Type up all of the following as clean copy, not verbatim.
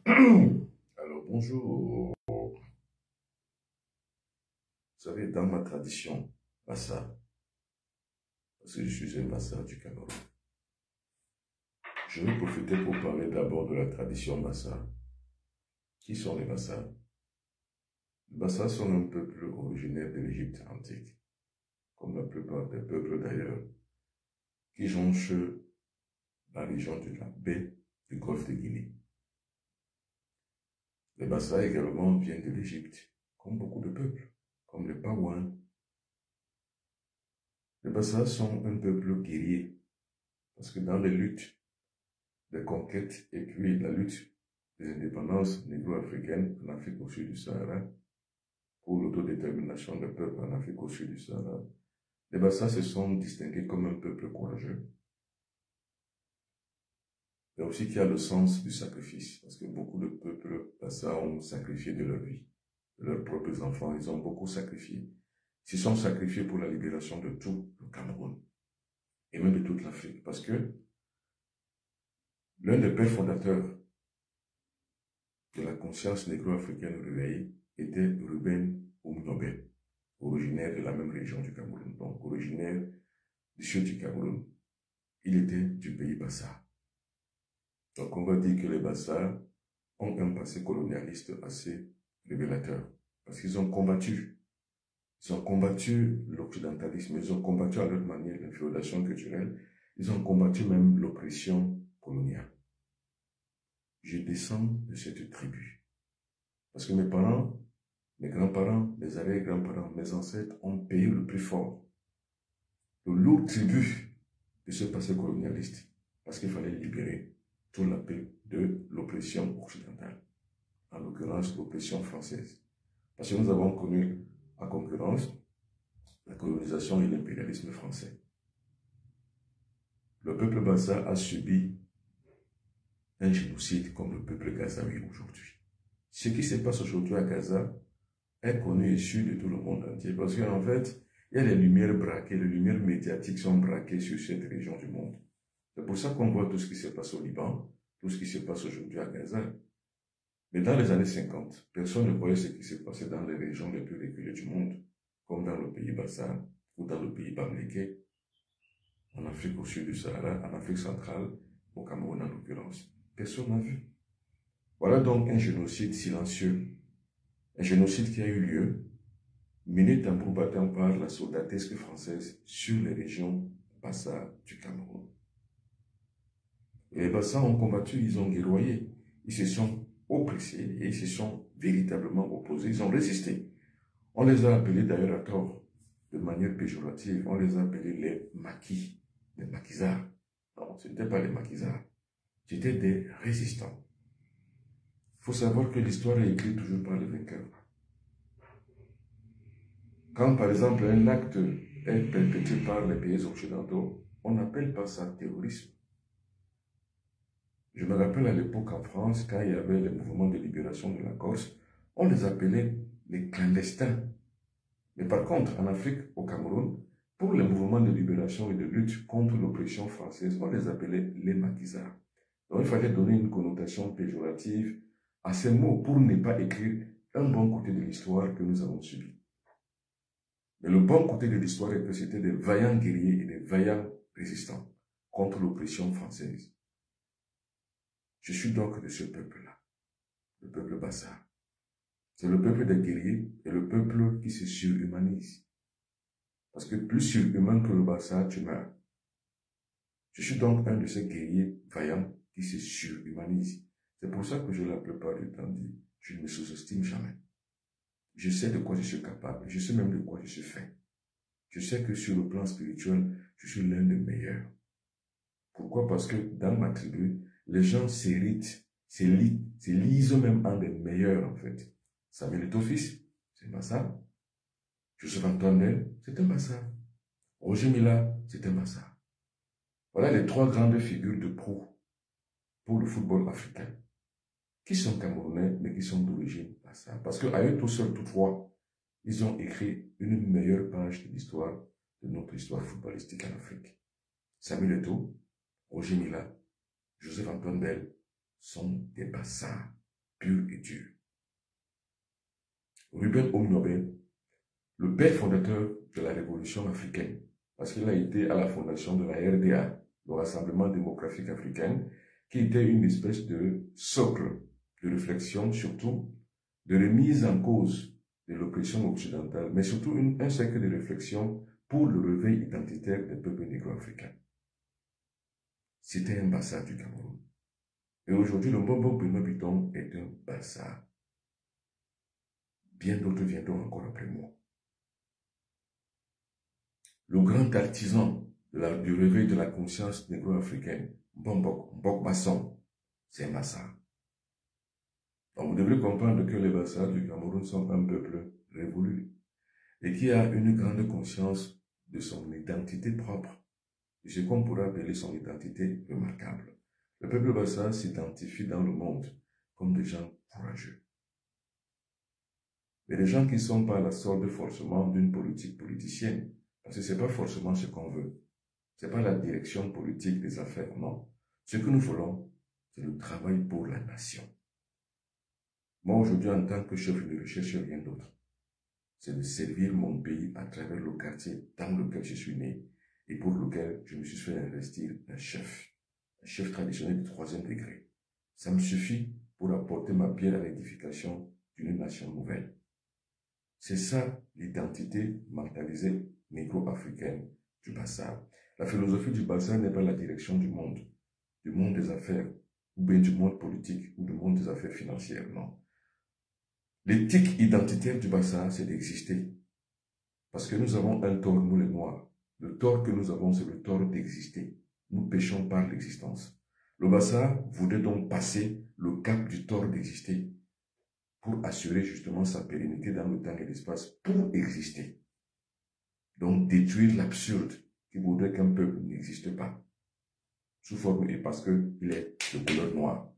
Alors bonjour, vous savez, dans ma tradition Bassa, parce que je suis un Bassa du Cameroun, je vais profiter pour parler d'abord de la tradition Bassa. Qui sont les Bassa? Les Bassa sont un peuple originaire de l'Égypte antique, comme la plupart des peuples d'ailleurs, qui jonchent la région de la baie du golfe de Guinée. Les Bassa également viennent de l'Égypte, comme beaucoup de peuples, comme les Paouans. Les Bassa sont un peuple guerrier, parce que dans les luttes, les conquêtes et puis la lutte des indépendances négro-africaines en Afrique au sud du Sahara, pour l'autodétermination des peuples en Afrique au sud du Sahara, les Bassa se sont distingués comme un peuple courageux, mais aussi qui a le sens du sacrifice, parce que beaucoup de peuples Bassa ont sacrifié de leur vie, de leurs propres enfants, ils ont beaucoup sacrifié. Ils se sont sacrifiés pour la libération de tout le Cameroun, et même de toute l'Afrique, parce que l'un des pères fondateurs de la conscience négro-africaine réveillée était Ruben Oumnobé, originaire de la même région du Cameroun, donc originaire du sud du Cameroun. Il était du pays Bassa. Donc on va dire que les Bassa ont un passé colonialiste assez révélateur, parce qu'ils ont combattu. Ils ont combattu l'occidentalisme, ils ont combattu à leur manière l'inféodation culturelle, ils ont combattu même l'oppression coloniale. Je descends de cette tribu. Parce que mes parents, mes grands-parents, mes arrière-grands-parents, mes ancêtres ont payé le prix fort, le lourd tribut de ce passé colonialiste. Parce qu'il fallait libérer tout la paix de l'oppression occidentale. En l'occurrence, l'oppression française. Parce que nous avons connu en concurrence la colonisation et l'impérialisme français. Le peuple Bassa a subi un génocide comme le peuple gazaoui aujourd'hui. Ce qui se passe aujourd'hui à Gaza est connu et su de tout le monde entier parce qu'en fait, il y a les lumières braquées, les lumières médiatiques sont braquées sur cette région du monde. C'est pour ça qu'on voit tout ce qui se passe au Liban, tout ce qui se passe aujourd'hui à Gaza. Mais dans les années 50, personne ne voyait ce qui se passait dans les régions les plus reculées du monde, comme dans le pays Bassa ou dans le pays Bamléké, en Afrique au sud du Sahara, en Afrique centrale, au Cameroun en l'occurrence. Personne n'a vu. Voilà donc un génocide silencieux. Un génocide qui a eu lieu, mené tambour battant par la soldatesque française sur les régions Bassa du Cameroun. Et les Bassa ont combattu, ils ont guerroyé, ils se sont oppressés et ils se sont véritablement opposés, ils ont résisté. On les a appelés d'ailleurs à tort, de manière péjorative, on les a appelés les maquis, les maquisards. Non, ce n'étaient pas les maquisards, c'était des résistants. Il faut savoir que l'histoire est écrite toujours par les vainqueurs. Quand par exemple un acte est perpétré par les pays occidentaux, on n'appelle pas ça terrorisme. Je me rappelle à l'époque en France, quand il y avait les mouvements de libération de la Corse, on les appelait les clandestins. Mais par contre, en Afrique, au Cameroun, pour les mouvements de libération et de lutte contre l'oppression française, on les appelait les maquisards. Donc il fallait donner une connotation péjorative à ces mots pour ne pas écrire un bon côté de l'histoire que nous avons subi. Mais le bon côté de l'histoire est que c'était des vaillants guerriers et des vaillants résistants contre l'oppression française. Je suis donc de ce peuple-là, le peuple Bassa. C'est le peuple des guerriers et le peuple qui se surhumanise. Parce que plus surhumain que le Bassa, tu meurs. Je suis donc un de ces guerriers vaillants qui se surhumanisent. C'est pour ça que je la plupart du temps dis, je ne me sous-estime jamais. Je sais de quoi je suis capable, je sais même de quoi je suis fait. Je sais que sur le plan spirituel, je suis l'un des meilleurs. Pourquoi? Parce que dans ma tribu, les gens s'héritent, s'élisent même en des meilleurs en fait. Samuel Etofis, c'est Bassa. Joseph Antoine, c'est un Bassa. Roger Mila, c'est un Bassa. Voilà les trois grandes figures de proue pour le football africain, qui sont camerounais, mais qui sont d'origine Bassa. Parce qu'à eux tout seuls, toutefois, ils ont écrit une meilleure page de l'histoire, de notre histoire footballistique en Afrique. Samuel Eto'o, Roger Mila, Joseph Antoine Bell sont des Bassins. pur et dur. Ruben Omnobé, le père fondateur de la révolution africaine, parce qu'il a été à la fondation de la RDA, le Rassemblement démocratique africain, qui était une espèce de socle de réflexion, surtout de remise en cause de l'oppression occidentale, mais surtout un cercle de réflexion pour le réveil identitaire des peuples négro-africains. C'était un Bassa du Cameroun. Et aujourd'hui, le Mbombo Benoît Bitton est un Bassa. Bien d'autres viendront encore après moi. Le grand artisan du réveil de la conscience négro-africaine, Mbok Basson, c'est un Bassa. Donc vous devez comprendre que les Bassa du Cameroun sont un peuple révolu et qui a une grande conscience de son identité propre, et ce qu'on pourrait appeler son identité remarquable. Le peuple Bassa s'identifie dans le monde comme des gens courageux. Mais des gens qui ne sont pas à la solde forcément d'une politique politicienne, parce que ce n'est pas forcément ce qu'on veut. Ce n'est pas la direction politique des affaires, non. Ce que nous voulons, c'est le travail pour la nation. Moi, aujourd'hui, en tant que chef, je ne recherche rien d'autre. C'est de servir mon pays à travers le quartier dans lequel je suis né et pour lequel je me suis fait investir un chef traditionnel de 3e degré. Ça me suffit pour apporter ma pierre à l'édification d'une nation nouvelle. C'est ça l'identité mentalisée négro-africaine du Bassa. La philosophie du Bassa n'est pas la direction du monde des affaires, ou bien du monde politique, ou du monde des affaires financières, non. L'éthique identitaire du Bassa, c'est d'exister. Parce que nous avons un tort, nous les Noirs. Le tort que nous avons, c'est le tort d'exister. Nous péchons par l'existence. Le Bassa voudrait donc passer le cap du tort d'exister pour assurer justement sa pérennité dans le temps et l'espace, pour exister. Donc détruire l'absurde qui voudrait qu'un peuple n'existe pas, sous forme et parce qu'il est de couleur noire.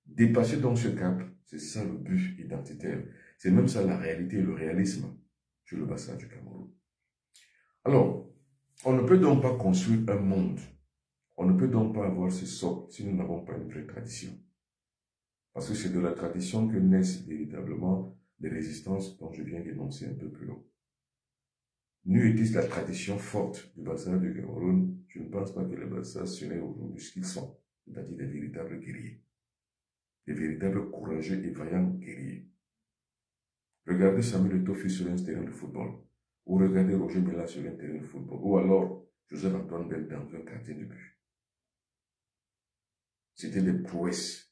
Dépasser donc ce cap, c'est ça le but identitaire. C'est même ça la réalité et le réalisme sur le Bassa du Cameroun. Alors, on ne peut donc pas construire un monde. On ne peut donc pas avoir ce socle si nous n'avons pas une vraie tradition. Parce que c'est de la tradition que naissent véritablement les résistances dont je viens d'énoncer un peu plus haut. N'eût été la tradition forte du Bassa du Cameroun, je ne pense pas que les Bassa seraient aujourd'hui ce qu'ils sont, c'est-à-dire des véritables guerriers. Des véritables courageux et vaillants guerriers. Regardez Samuel Eto'o sur un terrain de football, ou regardez Roger Milla sur un terrain de football, ou alors Joseph-Antoine Bell dans un quartier de but. C'était des prouesses.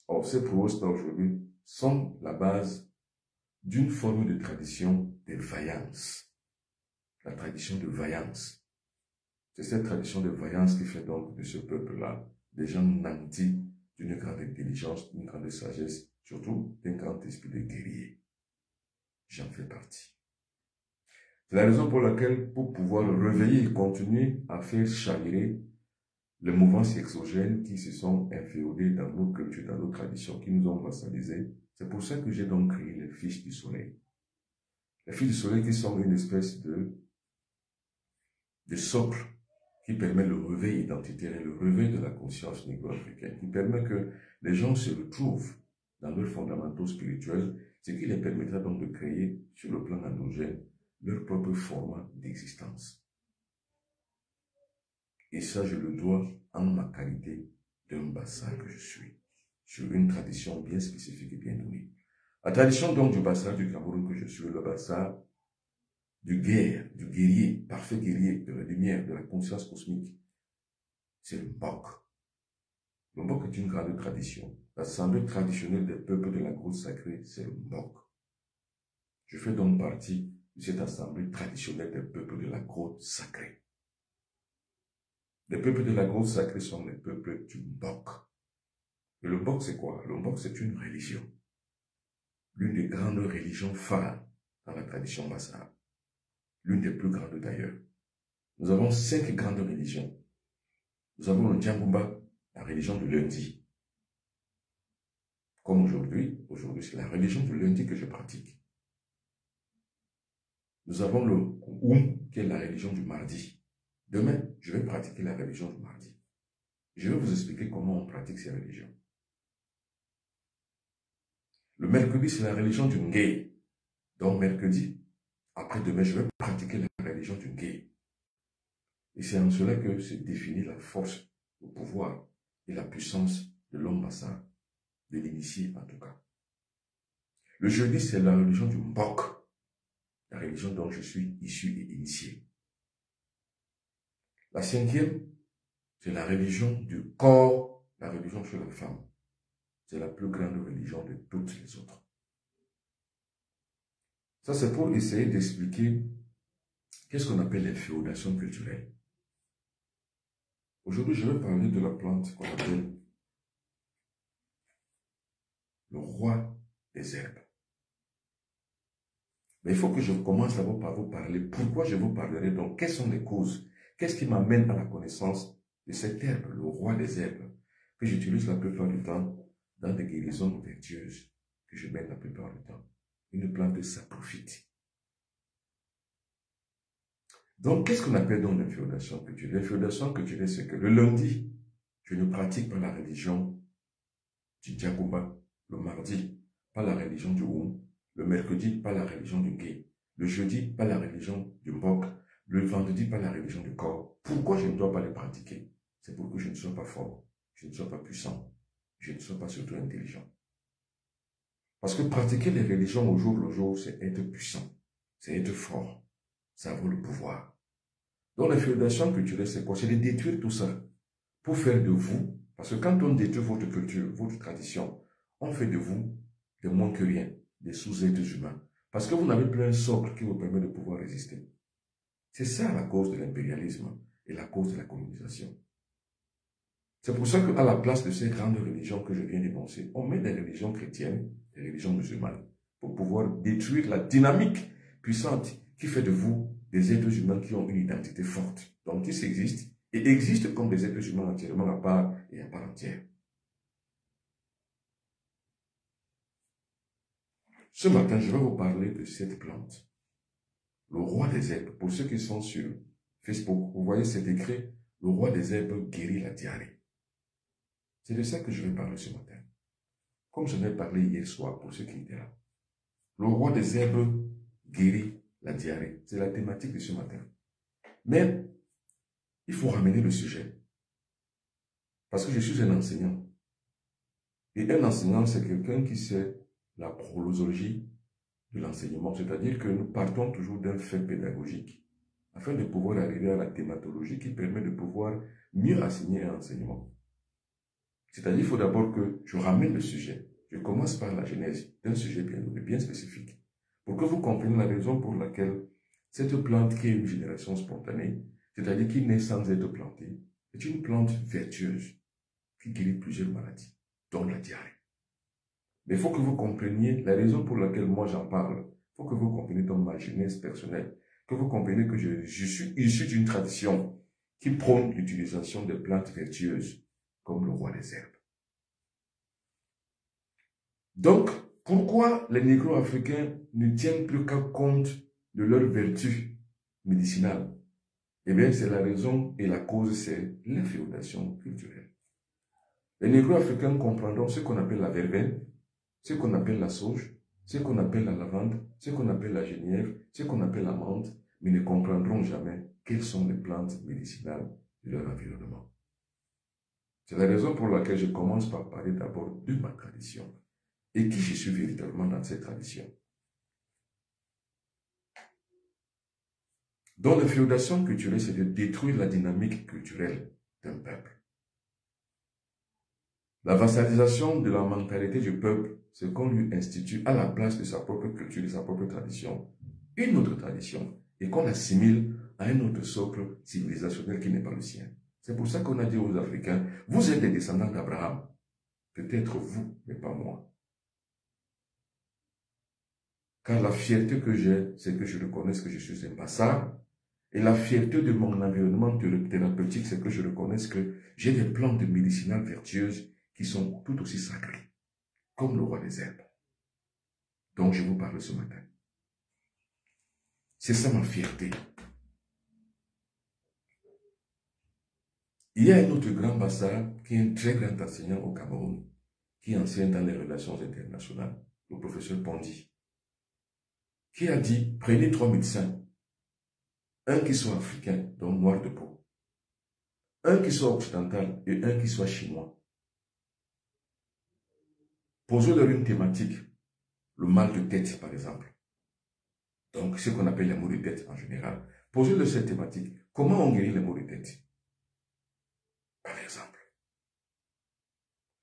Or, ces prouesses-là aujourd'hui sont la base d'une forme de tradition de vaillance. La tradition de vaillance. C'est cette tradition de vaillance qui fait donc de ce peuple-là des gens nantis d'une grande intelligence, d'une grande sagesse, surtout d'un grand esprit de guerrier. J'en fais partie. C'est la raison pour laquelle, pour pouvoir réveiller et continuer à faire chavirer les mouvances exogènes qui se sont inféodées dans nos cultures, dans nos traditions, qui nous ont vassalisés, c'est pour ça que j'ai donc créé les Fils du Soleil. Les Fils du Soleil qui sont une espèce de socle qui permet le réveil identitaire et le réveil de la conscience négro-africaine, qui permet que les gens se retrouvent dans leurs fondamentaux spirituels, ce qui les permettra donc de créer, sur le plan endogène, leur propre format d'existence. Et ça, je le dois en ma qualité d'un Bassa que je suis, sur une tradition bien spécifique et bien donnée. La tradition donc du Bassa du Cameroun que je suis, le Bassa du guerrier, parfait guerrier, de la lumière, de la conscience cosmique, c'est le Mbok. Le Mbok est une grande tradition. L'assemblée traditionnelle des peuples de la grotte sacrée, c'est le Mbok. Je fais donc partie de cette assemblée traditionnelle des peuples de la grotte sacrée. Les peuples de la grotte sacrée sont les peuples du Mbok. Et le Mbok, c'est quoi? Le Mbok, c'est une religion. L'une des grandes religions phares dans la tradition Bassa. L'une des plus grandes d'ailleurs. Nous avons 5 grandes religions. Nous avons le Djambouba, la religion du lundi. Comme aujourd'hui c'est la religion du lundi que je pratique. Nous avons le Oum, qui est la religion du mardi. Demain, je vais pratiquer la religion du mardi. Je vais vous expliquer comment on pratique ces religions. Le mercredi, c'est la religion du Ngé. Donc mercredi, après-demain, je vais pratiquer la religion du Ngé. Et c'est en cela que se définit la force, le pouvoir et la puissance de l'homme Bassa, de l'initié en tout cas. Le jeudi, c'est la religion du Mbok, la religion dont je suis issu et initié. La cinquième, c'est la religion du corps, la religion sur la femme. C'est la plus grande religion de toutes les autres. Ça, c'est pour essayer d'expliquer qu'est-ce qu'on appelle l'inféodation culturelle. Aujourd'hui, je vais parler de la plante qu'on appelle le roi des herbes. Mais il faut que je commence d'abord par vous parler. Pourquoi je vous parlerai donc? Quelles sont les causes? Qu'est-ce qui m'amène à la connaissance de cette herbe, le roi des herbes, que j'utilise la plupart du temps dans des guérisons vertueuses que je mène la plupart du temps. Une plante saprophyte. Donc, qu'est-ce qu'on appelle donc l'inféodation culturelle? L'inféodation culturelle, c'est que le lundi, je ne pratique pas la religion du Djagouba. Le mardi, pas la religion du Oum. Le mercredi, pas la religion du Gay. Le jeudi, pas la religion du Mbok. Le vendredi, pas la religion du corps. Pourquoi je ne dois pas les pratiquer? C'est pour que je ne sois pas fort, je ne sois pas puissant, je ne sois pas surtout intelligent. Parce que pratiquer les religions au jour le jour, c'est être puissant, c'est être fort, ça vaut le pouvoir. Donc l'inféodation culturelle, c'est quoi? C'est de détruire tout ça pour faire de vous, parce que quand on détruit votre culture, votre tradition, on fait de vous des moins que rien, des sous-êtres humains. Parce que vous n'avez plus un socle qui vous permet de pouvoir résister. C'est ça la cause de l'impérialisme et la cause de la colonisation. C'est pour ça qu'à la place de ces grandes religions que je viens d'énoncer, on met des religions chrétiennes, des religions musulmanes, pour pouvoir détruire la dynamique puissante qui fait de vous des êtres humains qui ont une identité forte. Donc, ils existent et existent comme des êtres humains entièrement à part et à part entière. Ce matin, je vais vous parler de cette plante, le roi des herbes. Pour ceux qui sont sur Facebook, vous voyez, c'est écrit « Le roi des herbes guérit la diarrhée ». C'est de ça que je vais parler ce matin. Comme je l'ai parlé hier soir pour ceux qui étaient là. Le roi des herbes guérit la diarrhée. C'est la thématique de ce matin. Mais il faut ramener le sujet. Parce que je suis un enseignant. Et un enseignant, c'est quelqu'un qui sait la prosologie de l'enseignement. C'est-à-dire que nous partons toujours d'un fait pédagogique afin de pouvoir arriver à la thématologie qui permet de pouvoir mieux enseigner un enseignement. C'est-à-dire qu'il faut d'abord que je ramène le sujet. Je commence par la genèse d'un sujet bien spécifique. Pour que vous compreniez la raison pour laquelle cette plante qui est une génération spontanée, c'est-à-dire qui naît sans être plantée, est une plante vertueuse qui guérit plusieurs maladies, dont la diarrhée. Mais il faut que vous compreniez la raison pour laquelle moi j'en parle. Il faut que vous compreniez dans ma genèse personnelle, que vous compreniez que je suis issu d'une tradition qui prône l'utilisation des plantes vertueuses comme le roi des herbes. Donc, pourquoi les négro-africains ne tiennent plus qu'à compte de leurs vertus médicinales? Eh bien, c'est la raison et la cause, c'est l'inféodation culturelle. Les négro-africains comprendront ce qu'on appelle la verveine, ce qu'on appelle la sauge, ce qu'on appelle la lavande, ce qu'on appelle la genièvre, ce qu'on appelle la menthe, mais ne comprendront jamais quelles sont les plantes médicinales de leur environnement. C'est la raison pour laquelle je commence par parler d'abord de ma tradition et qui je suis véritablement dans cette tradition. Donc l'inféodation culturelle, c'est de détruire la dynamique culturelle d'un peuple. La vassalisation de la mentalité du peuple, c'est qu'on lui institue à la place de sa propre culture, de sa propre tradition, une autre tradition, et qu'on assimile à un autre socle civilisationnel qui n'est pas le sien. C'est pour ça qu'on a dit aux Africains, vous êtes des descendants d'Abraham. Peut-être vous, mais pas moi. Car la fierté que j'ai, c'est que je reconnaisse que je suis un Bassa. Et la fierté de mon environnement thérapeutique, c'est que je reconnaisse que j'ai des plantes médicinales vertueuses qui sont tout aussi sacrées, comme le roi des herbes. Donc je vous parle ce matin. C'est ça ma fierté. Il y a un autre grand Bassa qui est un très grand enseignant au Cameroun, qui enseigne dans les relations internationales. le professeur Pondy, qui a dit, prenez 3 médecins, un qui soit africain, donc noir de peau, un qui soit occidental et un qui soit chinois. Posez-leur une thématique, le mal de tête par exemple. Donc ce qu'on appelle les maux de tête en général. Posez-leur cette thématique. Comment on guérit les maux de tête? Par exemple.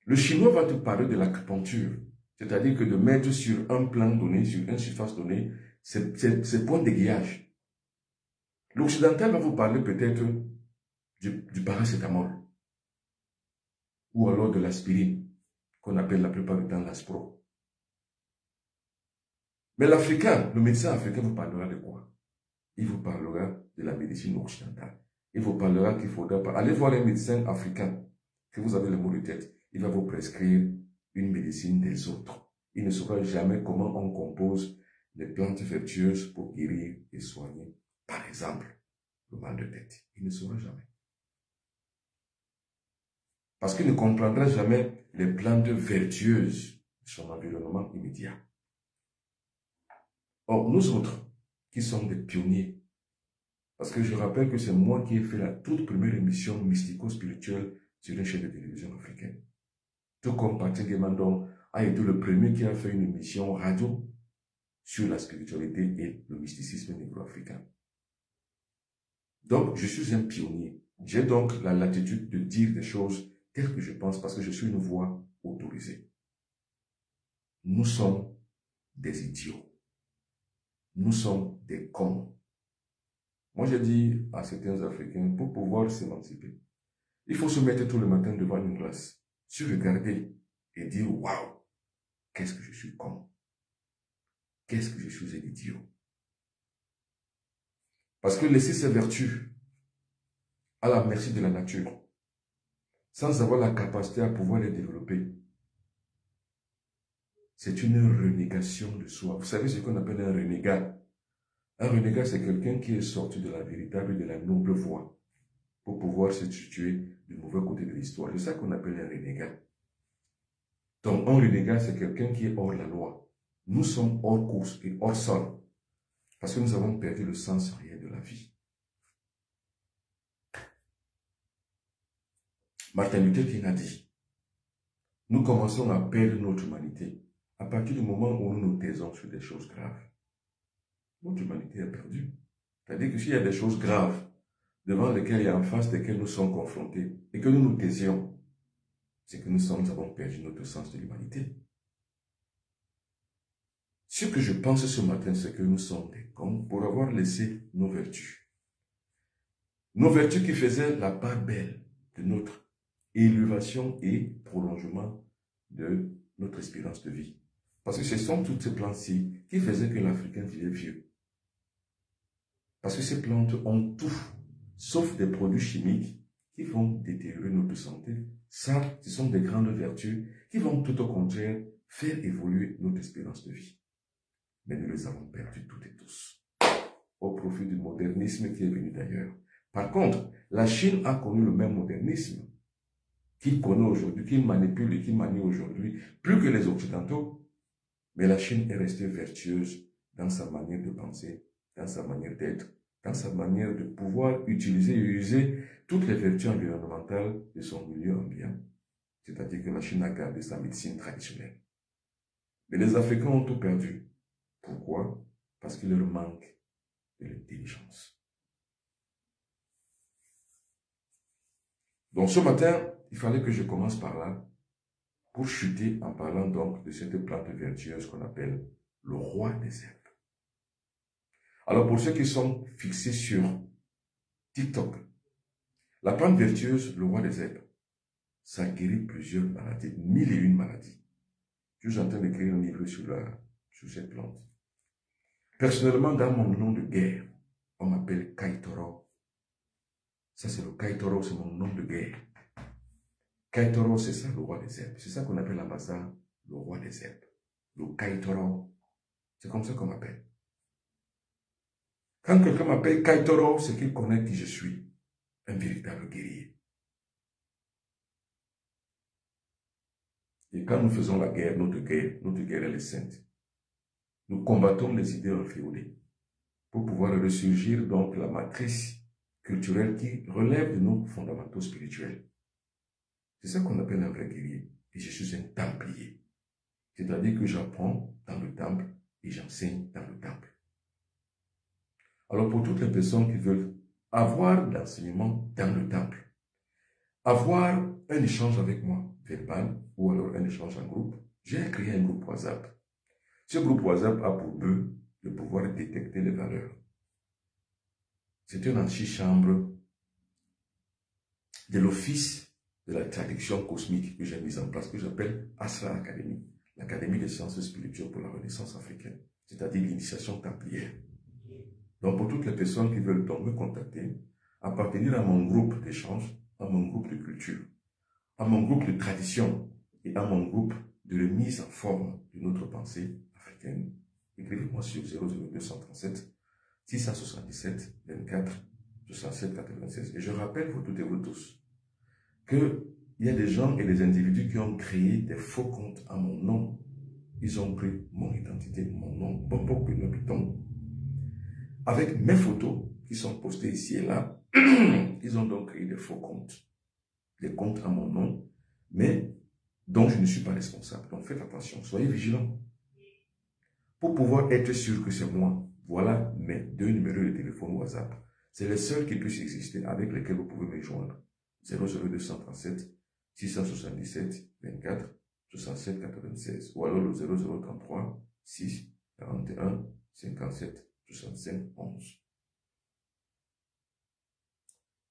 Le chinois va te parler de l'acupuncture, c'est-à-dire que de mettre sur un plan donné, sur une surface donnée, ces points d'aiguillage. L'occidental va vous parler peut-être du paracétamol ou alors de l'aspirine, qu'on appelle la plupart du temps l'aspro. Mais l'Africain, le médecin africain vous parlera de quoi? Il vous parlera de la médecine occidentale. Il vous parlera qu'il faudra pas aller voir un médecin africain, que vous avez le maux de tête. Il va vous prescrire une médecine des autres. Il ne saura jamais comment on compose les plantes vertueuses pour guérir et soigner, par exemple, le mal de tête. Il ne saura jamais. Parce qu'il ne comprendra jamais les plantes vertueuses de son environnement immédiat. Or, nous autres, qui sommes des pionniers, parce que je rappelle que c'est moi qui ai fait la toute première émission mystico-spirituelle sur une chaîne de télévision africaine. Tout comme Patrick Guémandon a été le premier qui a fait une émission radio sur la spiritualité et le mysticisme négro-africain. Donc, je suis un pionnier. J'ai donc la latitude de dire des choses telles que je pense parce que je suis une voix autorisée. Nous sommes des idiots. Nous sommes des cons. Moi, j'ai dit à certains Africains, pour pouvoir s'émanciper, il faut se mettre tout le matin devant une glace, se regarder et dire, waouh, qu'est-ce que je suis con. Qu'est-ce que je suis un idiot. Parce que laisser ses vertus à la merci de la nature, sans avoir la capacité à pouvoir les développer, c'est une renégation de soi. Vous savez ce qu'on appelle un renégat? Un renégat, c'est quelqu'un qui est sorti de la véritable et de la noble voie pour pouvoir se situer du mauvais côté de l'histoire. C'est ça qu'on appelle un renégat. Donc, un renégat, c'est quelqu'un qui est hors la loi. Nous sommes hors course et hors sol parce que nous avons perdu le sens réel de la vie. Martin Luther King a dit, nous commençons à perdre notre humanité à partir du moment où nous nous taisons sur des choses graves. Notre humanité est perdue. C'est-à-dire que s'il y a des choses graves devant lesquelles et en face desquelles nous sommes confrontés et que nous nous taisions, c'est que nous avons perdu notre sens de l'humanité. Ce que je pense ce matin, c'est que nous sommes des cons pour avoir laissé nos vertus. Nos vertus qui faisaient la part belle de notre élévation et prolongement de notre espérance de vie. Parce que ce sont toutes ces plantes-ci qui faisaient que l'Africain vivait vieux. Parce que ces plantes ont tout, sauf des produits chimiques qui vont détériorer notre santé. Ça, ce sont des grandes vertus qui vont tout au contraire faire évoluer notre espérance de vie. Mais nous les avons perdues toutes et tous, au profit du modernisme qui est venu d'ailleurs. Par contre, la Chine a connu le même modernisme qu'il connaît aujourd'hui, qu'il manipule et qu'il manie aujourd'hui, plus que les Occidentaux. Mais la Chine est restée vertueuse dans sa manière de penser, dans sa manière d'être, dans sa manière de pouvoir utiliser et user toutes les vertus environnementales de son milieu ambiant. C'est-à-dire que la Chine a gardé sa médecine traditionnelle. Mais les Africains ont tout perdu. Pourquoi? Parce qu'il leur manque de l'intelligence. Donc ce matin, il fallait que je commence par là, pour chuter en parlant donc de cette plante vertueuse qu'on appelle le roi des herbes. Alors pour ceux qui sont fixés sur TikTok, la plante vertueuse, le roi des herbes, ça guérit plusieurs maladies, 1001 maladies. Je suis en train d'écrire un livre sur cette plante. Personnellement, dans mon nom de guerre, on m'appelle Kaitoro. Ça c'est le Kaitoro, c'est mon nom de guerre. Kaitoro, c'est ça le roi des herbes. C'est ça qu'on appelle en Bassa le roi des herbes. Le Kaitoro, c'est comme ça qu'on m'appelle. Quand quelqu'un m'appelle Kaitoro, c'est qu'il connaît qui je suis. Un véritable guerrier. Et quand nous faisons la guerre, notre guerre elle est sainte. Nous combattons les idées inféodées pour pouvoir ressurgir donc la matrice culturelle qui relève de nos fondamentaux spirituels. C'est ça qu'on appelle un vrai guerrier. Et je suis un templier. C'est-à-dire que j'apprends dans le temple et j'enseigne dans le temple. Alors pour toutes les personnes qui veulent avoir l'enseignement dans le temple, avoir un échange avec moi, verbal, ou alors un échange en groupe, j'ai créé un groupe WhatsApp. Ce groupe WhatsApp a pour but de pouvoir détecter les valeurs. C'est une antichambre de l'office de la traduction cosmique que j'ai mise en place, que j'appelle Asra Academy, l'Académie des sciences spirituelles pour la Renaissance africaine, c'est-à-dire l'initiation templière. Donc pour toutes les personnes qui veulent donc me contacter, appartenir à mon groupe d'échange, à mon groupe de culture, à mon groupe de tradition et à mon groupe de remise en forme de notre pensée africaine, écrivez-moi sur 00237 677 24 67 96. Et je rappelle pour toutes et vous tous qu'il y a des gens et des individus qui ont créé des faux comptes à mon nom. Ils ont pris mon identité, mon nom, Bobo Piton, avec mes photos qui sont postées ici et là. Ils ont donc créé des faux comptes, des comptes à mon nom, mais dont je ne suis pas responsable. Donc faites attention, soyez vigilants. Pour pouvoir être sûr que c'est moi, voilà mes 2 numéros de téléphone WhatsApp. C'est les seuls qui puissent exister avec lesquels vous pouvez me joindre. 00237 677 24 67 96 ou alors le 0033 6 41 57 65 11.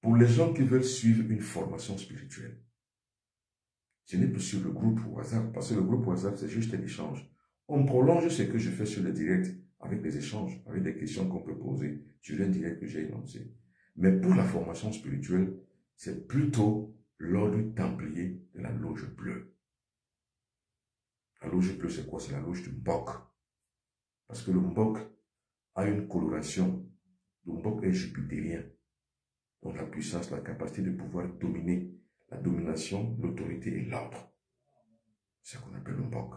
Pour les gens qui veulent suivre une formation spirituelle, ce n'est plus sur le groupe WhatsApp, parce que le groupe WhatsApp, c'est juste un échange. On prolonge ce que je fais sur le direct avec des échanges, avec des questions qu'on peut poser sur un direct que j'ai énoncé. Mais pour la formation spirituelle, c'est plutôt l'ordre templier de la loge bleue. La loge bleue, c'est quoi? C'est la loge du Mbok. Parce que le Mbok a une coloration. Le Mbok est jupitérien. Donc la puissance, la capacité de pouvoir dominer, la domination, l'autorité et l'ordre. C'est ce qu'on appelle le Mbok.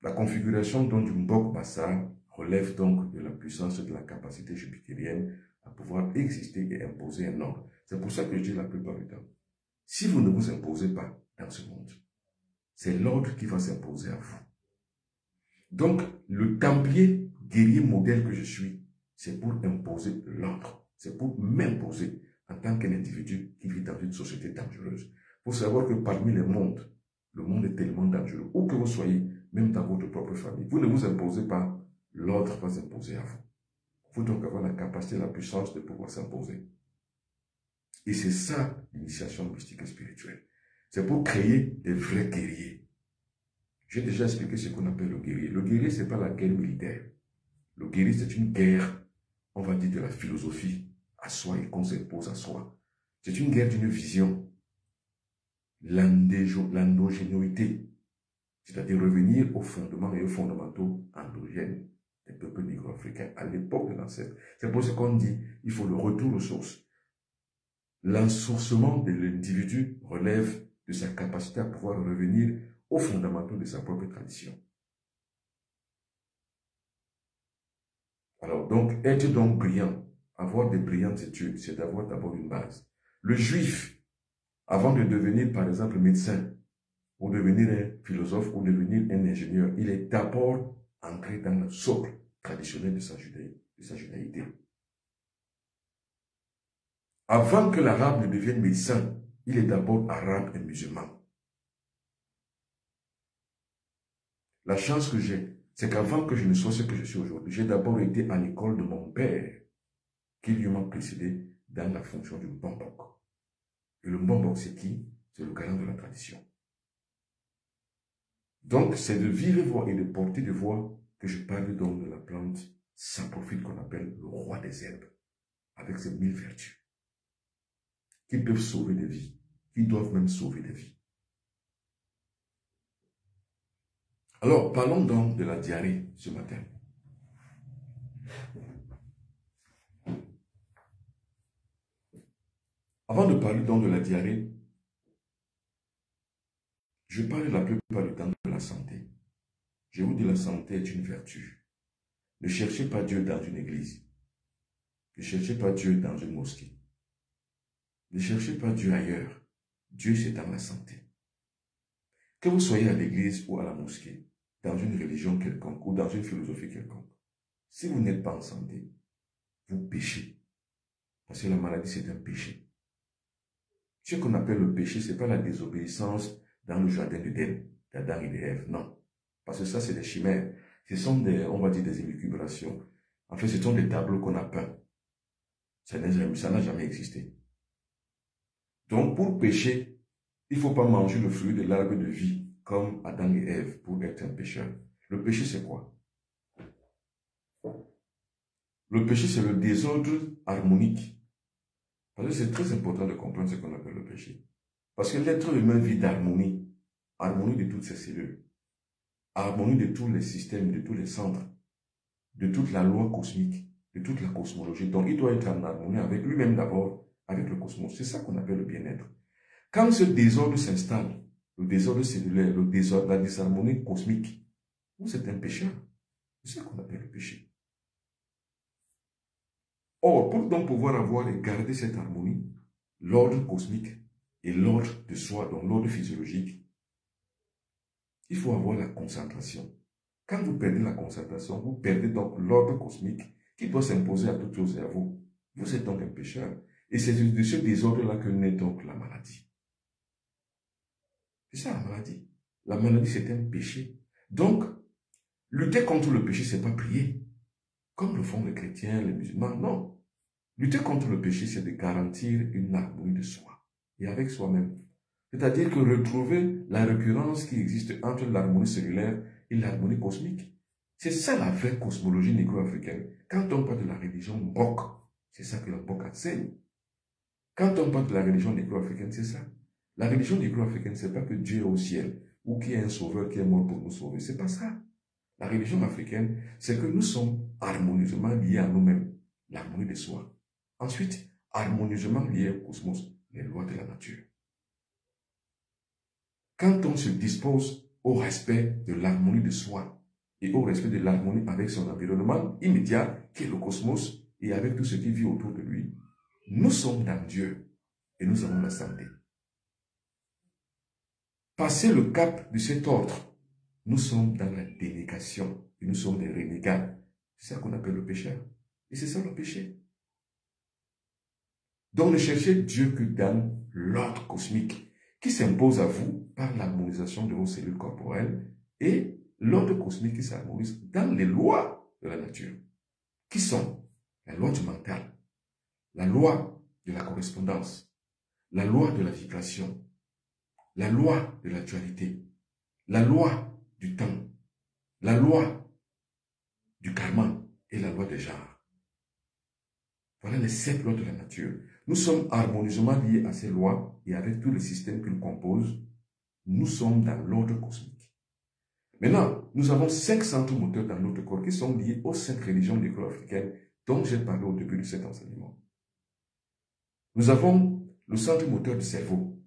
La configuration donc du Mbok Bassa relève donc de la puissance et de la capacité jupitérienne à pouvoir exister et imposer un ordre. C'est pour ça que je dis la plupart du temps, si vous ne vous imposez pas dans ce monde, c'est l'ordre qui va s'imposer à vous. Donc, le templier guerrier modèle que je suis, c'est pour imposer l'ordre. C'est pour m'imposer en tant qu'un individu qui vit dans une société dangereuse. Il faut savoir que parmi les mondes, le monde est tellement dangereux. Où que vous soyez, même dans votre propre famille, vous ne vous imposez pas, l'ordre va s'imposer à vous. Il faut donc avoir la capacité, la puissance de pouvoir s'imposer. Et c'est ça l'initiation mystique et spirituelle. C'est pour créer des vrais guerriers. J'ai déjà expliqué ce qu'on appelle le guerrier. Le guerrier, ce n'est pas la guerre militaire. Le guerrier, c'est une guerre, on va dire, de la philosophie à soi et qu'on s'impose à soi. C'est une guerre d'une vision. L'endogénéité, c'est-à-dire revenir aux fondements et aux fondamentaux endogènes des peuples négro-africains à l'époque de l'ancêtre. C'est pour ça qu'on dit il faut le retour aux sources. L'ensourcement de l'individu relève de sa capacité à pouvoir revenir aux fondamentaux de sa propre tradition. Alors donc, être donc brillant, avoir des brillantes études, c'est d'avoir d'abord une base. Le juif, avant de devenir par exemple médecin, ou devenir un philosophe, ou devenir un ingénieur, il est d'abord entré dans le socle traditionnel de sa judaïté. Avant que l'arabe ne devienne médecin, il est d'abord arabe et musulman. La chance que j'ai, c'est qu'avant que je ne sois ce que je suis aujourd'hui, j'ai d'abord été à l'école de mon père, qui lui m'a précédé dans la fonction du Mbambok. Et le Mbambok, c'est qui? C'est le garant de la tradition. Donc, c'est de vivre voix et de porter de voix que je parle donc de la plante saprophyte qu'on appelle le roi des herbes, avec ses 1000 vertus, qui peuvent sauver des vies, qui doivent même sauver des vies. Alors, parlons donc de la diarrhée ce matin. Avant de parler donc de la diarrhée, Je parle la plupart du temps de la santé. Je vous dis, la santé est une vertu. Ne cherchez pas Dieu dans une église. Ne cherchez pas Dieu dans une mosquée. Ne cherchez pas Dieu ailleurs. Dieu, c'est dans la santé. Que vous soyez à l'église ou à la mosquée, dans une religion quelconque ou dans une philosophie quelconque, si vous n'êtes pas en santé, vous péchez. Parce que la maladie, c'est un péché. Ce qu'on appelle le péché, ce n'est pas la désobéissance dans le jardin d'Éden, d'Adam et d'Ève, non. Parce que ça, c'est des chimères. Ce sont des, on va dire, des élucubrations. En fait, ce sont des tableaux qu'on a peints. Ça n'a jamais existé. Donc, pour pécher, il ne faut pas manger le fruit de l'arbre de vie, comme Adam et Ève, pour être un pécheur. Le péché, c'est quoi? Le péché, c'est le désordre harmonique. Parce que c'est très important de comprendre ce qu'on appelle le péché. Parce que l'être humain vit d'harmonie. Harmonie de toutes ses cellules. Harmonie de tous les systèmes, de tous les centres. De toute la loi cosmique. De toute la cosmologie. Donc, il doit être en harmonie avec lui-même d'abord, avec le cosmos. C'est ça qu'on appelle le bien-être. Quand ce désordre s'installe, le désordre cellulaire, le désordre, la disharmonie cosmique, c'est un pécheur. C'est ça qu'on appelle le péché. Or, pour donc pouvoir avoir et garder cette harmonie, l'ordre cosmique et l'ordre de soi, donc l'ordre physiologique, il faut avoir la concentration. Quand vous perdez la concentration, vous perdez donc l'ordre cosmique qui doit s'imposer à toutes choses et à vous. Vous êtes donc un pécheur. Et c'est de ce désordre-là que naît donc la maladie. C'est ça la maladie. La maladie, c'est un péché. Donc, lutter contre le péché, c'est pas prier. Comme le font les chrétiens, les musulmans, non. Lutter contre le péché, c'est de garantir une harmonie de soi et avec soi-même. C'est-à-dire que retrouver la récurrence qui existe entre l'harmonie cellulaire et l'harmonie cosmique. C'est ça la vraie cosmologie négro-africaine. Quand on parle de la religion Mbok, c'est ça que la Mbok enseigne. Quand on parle de la religion négro-africaine, c'est ça. La religion négro-africaine, c'est pas que Dieu est au ciel ou qu'il y a un sauveur qui est mort pour nous sauver. C'est pas ça. La religion africaine, c'est que nous sommes harmonieusement liés à nous-mêmes, l'harmonie de soi. Ensuite, harmonieusement liés au cosmos, les lois de la nature. Quand on se dispose au respect de l'harmonie de soi et au respect de l'harmonie avec son environnement immédiat, qui est le cosmos, et avec tout ce qui vit autour de lui, nous sommes dans Dieu et nous avons la santé. Passer le cap de cet ordre, nous sommes dans la dénégation et nous sommes des renégats. C'est ça qu'on appelle le péché. Et c'est ça le péché. Donc ne cherchez Dieu que dans l'ordre cosmique qui s'impose à vous par l'harmonisation de vos cellules corporelles et l'ordre cosmique qui s'harmonise dans les lois de la nature, qui sont la loi du mental, la loi de la correspondance, la loi de la vibration, la loi de la dualité, la loi du temps, la loi du karma et la loi des genres. Voilà les 7 lois de la nature. Nous sommes harmonieusement liés à ces lois et avec tous les systèmes qui nous composent, nous sommes dans l'ordre cosmique. Maintenant, nous avons 5 centres moteurs dans notre corps qui sont liés aux 5 religions négro-africaines dont j'ai parlé au début de cet enseignement. Nous avons le centre moteur du cerveau.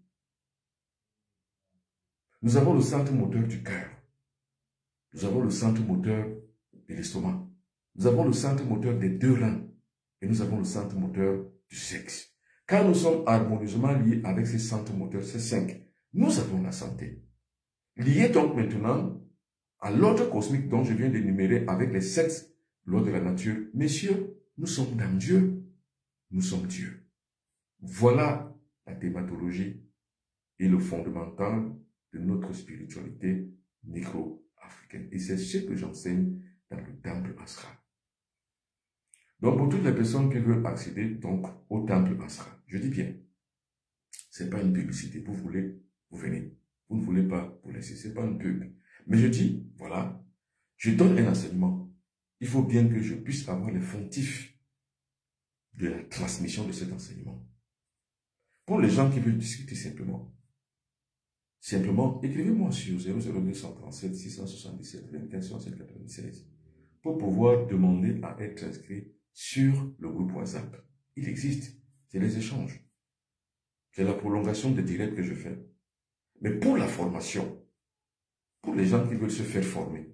Nous avons le centre moteur du cœur. Nous avons le centre moteur de l'estomac. Nous avons le centre moteur des 2 reins. Et nous avons le centre moteur du sexe. Quand nous sommes harmonieusement liés avec ces centres moteurs, ces 5, nous avons la santé. Liés donc maintenant à l'ordre cosmique dont je viens d'énumérer avec les 7 lois de la nature, messieurs, nous sommes dans Dieu. Nous sommes Dieu. Voilà la thématologie et le fondamental de notre spiritualité négro-africaine. Et c'est ce que j'enseigne dans le temple astral. Donc, pour toutes les personnes qui veulent accéder donc, au temple astral, je dis bien, ce n'est pas une publicité. Vous voulez, vous venez. Vous ne voulez pas, vous laissez. Ce n'est pas une pub. Mais je dis, voilà, je donne un enseignement. Il faut bien que je puisse avoir les fontifs de la transmission de cet enseignement. Pour les gens qui veulent discuter simplement, écrivez-moi sur 00237 677 21 67 96 pour pouvoir demander à être inscrit sur le groupe WhatsApp. Il existe. C'est les échanges. C'est la prolongation des directs que je fais. Mais pour la formation, pour les gens qui veulent se faire former,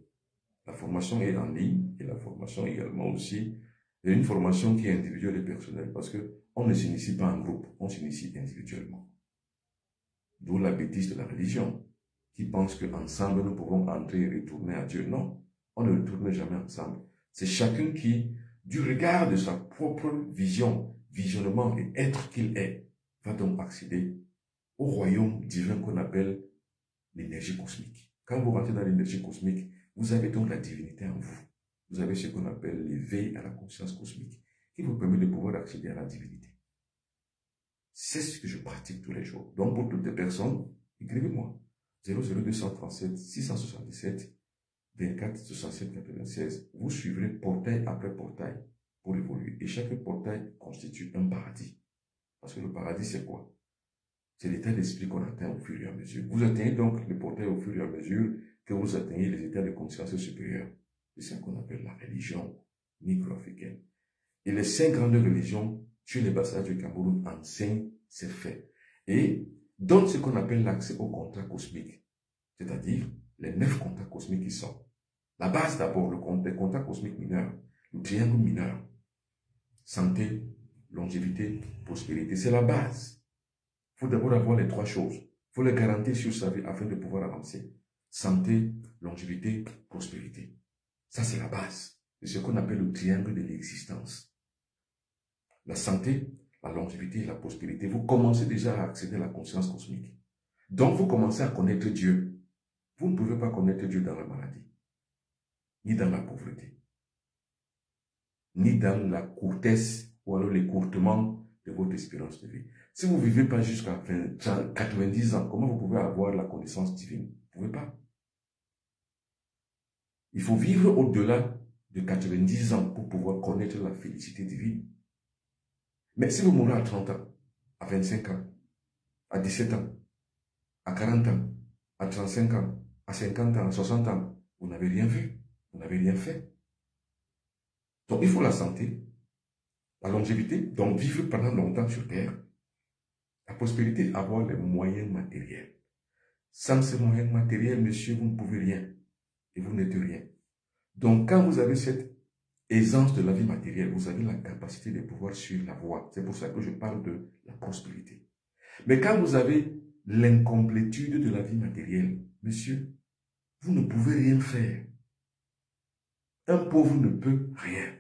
la formation est en ligne et la formation également aussi est une formation qui est individuelle et personnelle parce qu'on ne s'initie pas en groupe, on s'initie individuellement. D'où la bêtise de la religion qui pense qu'ensemble nous pouvons entrer et retourner à Dieu. Non, on ne retourne jamais ensemble. C'est chacun qui, du regard de sa propre vision, visionnement et être qu'il est, va donc accéder au royaume divin qu'on appelle l'énergie cosmique. Quand vous rentrez dans l'énergie cosmique, vous avez donc la divinité en vous. Vous avez ce qu'on appelle l'éveil à la conscience cosmique qui vous permet de pouvoir accéder à la divinité. C'est ce que je pratique tous les jours. Donc pour toutes les personnes, écrivez-moi 00237 677 24 67 96. Vous suivrez portail après portail pour évoluer. Et chaque portail constitue un paradis. Parce que le paradis, c'est quoi? C'est l'état d'esprit qu'on atteint au fur et à mesure. Vous atteignez donc le portail au fur et à mesure que vous atteignez les états de conscience supérieure. C'est ça qu'on appelle la religion négro-africaine. Et les 5 grandes religions sur les bassins du Cameroun enseignent ces faits. Et donnent ce qu'on appelle l'accès aux contrats cosmiques. C'est-à-dire les 9 contrats cosmiques qui sont. La base d'abord, les contrats cosmiques mineurs, le triangle mineur. Santé, longévité, prospérité. C'est la base. Il faut d'abord avoir les 3 choses. Il faut les garantir sur sa vie afin de pouvoir avancer. Santé, longévité, prospérité. Ça, c'est la base. C'est ce qu'on appelle le triangle de l'existence. La santé, la longévité et la prospérité. Vous commencez déjà à accéder à la conscience cosmique. Donc, vous commencez à connaître Dieu. Vous ne pouvez pas connaître Dieu dans la maladie, ni dans la pauvreté, ni dans la courtesse ou alors l'écourtement de votre espérance de vie. Si vous ne vivez pas jusqu'à 90 ans, comment vous pouvez avoir la connaissance divine? Vous ne pouvez pas. Il faut vivre au-delà de 90 ans pour pouvoir connaître la félicité divine. Mais si vous mourrez à 30 ans, à 25 ans, à 17 ans, à 40 ans, à 35 ans, à 50 ans, à 60 ans, vous n'avez rien vu, vous n'avez rien fait. Donc il faut la santé, la longévité, donc vivre pendant longtemps sur terre. La prospérité, avoir les moyens matériels. Sans ces moyens matériels, monsieur, vous ne pouvez rien. Et vous n'êtes rien. Donc quand vous avez cette aisance de la vie matérielle, vous avez la capacité de pouvoir suivre la voie. C'est pour ça que je parle de la prospérité. Mais quand vous avez l'incomplétude de la vie matérielle, monsieur, vous ne pouvez rien faire. Un pauvre ne peut rien.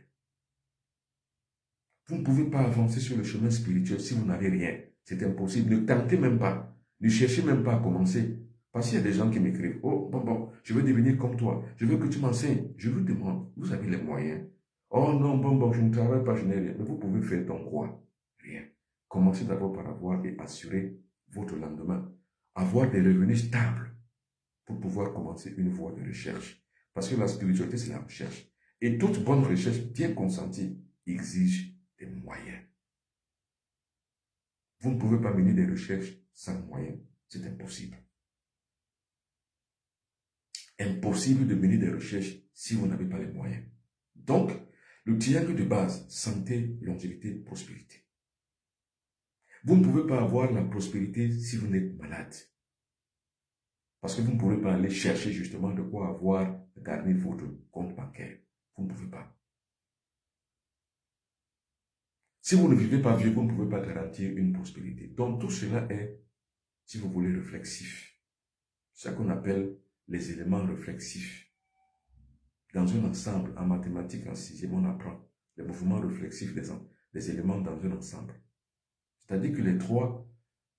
Vous ne pouvez pas avancer sur le chemin spirituel si vous n'avez rien. C'est impossible. Ne tentez même pas. Ne cherchez même pas à commencer. Parce qu'il y a des gens qui m'écrivent, oh, bon, je veux devenir comme toi. Je veux que tu m'enseignes. Je vous demande, vous avez les moyens. Oh non, bon, je ne travaille pas, je n'ai rien. Mais vous pouvez faire donc quoi? Rien. Commencez d'abord par avoir et assurer votre lendemain. Avoir des revenus stables pour pouvoir commencer une voie de recherche. Parce que la spiritualité, c'est la recherche. Et toute bonne recherche bien consentie exige des moyens. Vous ne pouvez pas mener des recherches sans moyens. C'est impossible. Impossible de mener des recherches si vous n'avez pas les moyens. Donc, le triangle de base, santé, longévité, prospérité. Vous ne pouvez pas avoir la prospérité si vous n'êtes malade. Parce que vous ne pouvez pas aller chercher justement de quoi avoir garni votre compte bancaire. Vous ne pouvez pas. Si vous ne vivez pas vieux, vous ne pouvez pas garantir une prospérité. Donc tout cela est, si vous voulez, réflexif. C'est ce qu'on appelle les éléments réflexifs. Dans un ensemble, en mathématiques, en 6e, on apprend les mouvements réflexifs des éléments dans un ensemble. C'est-à-dire que les 3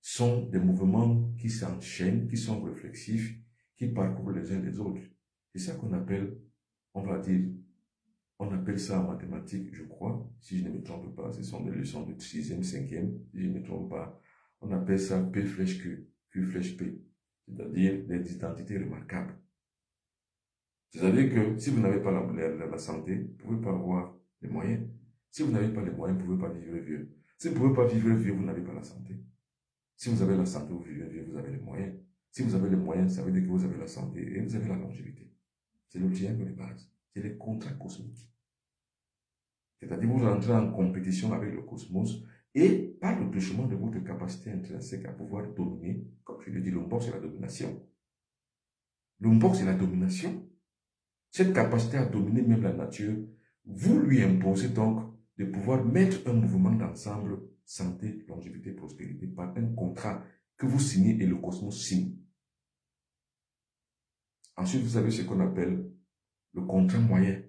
sont des mouvements qui s'enchaînent, qui sont réflexifs, qui parcourent les uns les autres. C'est ça qu'on appelle, on va dire, on appelle ça en mathématiques, je crois, si je ne me trompe pas, ce sont des leçons de 6e, 5e, si je ne me trompe pas, on appelle ça P flèche Q, Q flèche P, c'est-à-dire des identités remarquables. C'est-à-dire que si vous n'avez pas la santé, vous ne pouvez pas avoir les moyens. Si vous n'avez pas les moyens, vous ne pouvez pas vivre vieux. Si vous ne pouvez pas vivre vieux, vous n'avez pas la santé. Si vous avez la santé, vous vivez vieux, vous avez les moyens. Si vous avez les moyens, ça veut dire que vous avez la santé et vous avez la longévité. C'est le triangle de base. C'est les contrats cosmiques. C'est-à-dire que vous entrez en compétition avec le cosmos et par le touchement de votre capacité intrinsèque à pouvoir dominer. Comme je l'ai dit, le mbok, c'est la domination. Le mbok, c'est la domination. Cette capacité à dominer même la nature, vous lui imposez donc de pouvoir mettre un mouvement d'ensemble, santé, longévité, prospérité, par un contrat que vous signez et le cosmos signe. Ensuite, vous avez ce qu'on appelle le contrat moyen.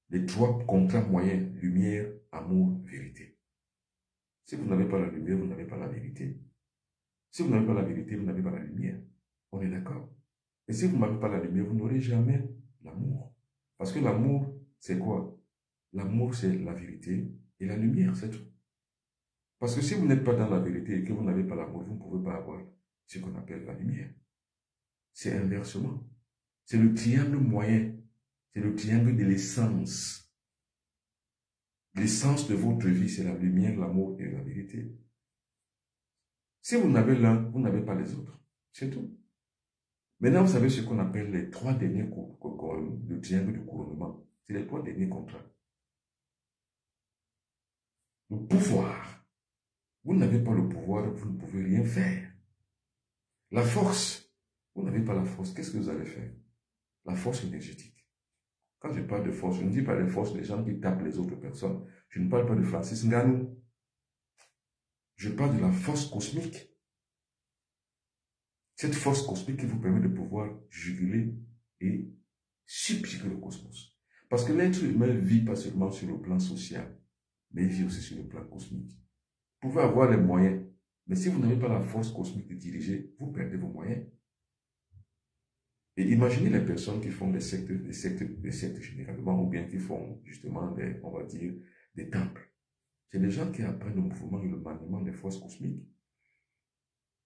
Les 3 contrats moyens, lumière, amour, vérité. Si vous n'avez pas la lumière, vous n'avez pas la vérité. Si vous n'avez pas la vérité, vous n'avez pas la lumière. On est d'accord? Et si vous n'avez pas la lumière, vous n'aurez jamais l'amour. Parce que l'amour, c'est quoi? L'amour, c'est la vérité et la lumière, c'est tout. Parce que si vous n'êtes pas dans la vérité et que vous n'avez pas l'amour, vous ne pouvez pas avoir ce qu'on appelle la lumière. C'est inversement. C'est le triangle moyen. C'est le triangle de l'essence. L'essence de votre vie, c'est la lumière, l'amour et la vérité. Si vous n'avez l'un, vous n'avez pas les autres. C'est tout. Maintenant, vous savez ce qu'on appelle les 3 derniers le triangle du couronnement. C'est les 3 derniers contrats. Le pouvoir. Vous n'avez pas le pouvoir, vous ne pouvez rien faire. La force. Vous n'avez pas la force, qu'est-ce que vous allez faire? La force énergétique. Quand je parle de force, je ne dis pas de force des gens qui tapent les autres personnes. Je ne parle pas de Francis Ngannou. Je parle de la force cosmique. Cette force cosmique qui vous permet de pouvoir juguler et subjuguer le cosmos. Parce que l'être humain vit pas seulement sur le plan social, mais il vit aussi sur le plan cosmique. Vous pouvez avoir les moyens, mais si vous n'avez pas la force cosmique de diriger, vous perdez vos moyens. Et imaginez les personnes qui font des sectes généralement, ou bien qui font justement on va dire, des temples. C'est des gens qui apprennent le mouvement et le maniement des forces cosmiques.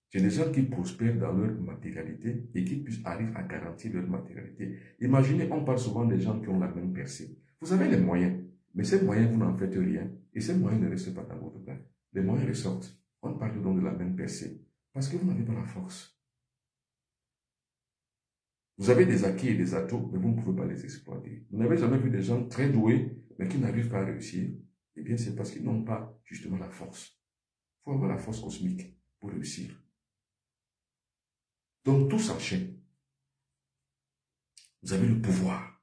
C'est des gens qui prospèrent dans leur matérialité et qui arrivent à garantir leur matérialité. Imaginez, on parle souvent des gens qui ont la même percée. Vous avez les moyens, mais ces moyens, vous n'en faites rien. Et ces moyens ne restent pas dans votre plan. Les moyens ressortent. On parle donc de la même percée. Parce que vous n'avez pas la force. Vous avez des acquis et des atouts, mais vous ne pouvez pas les exploiter. Vous n'avez jamais vu des gens très doués, mais qui n'arrivent pas à réussir. Eh bien, c'est parce qu'ils n'ont pas justement la force. Il faut avoir la force cosmique pour réussir. Donc, tout s'enchaîne. Vous avez le pouvoir.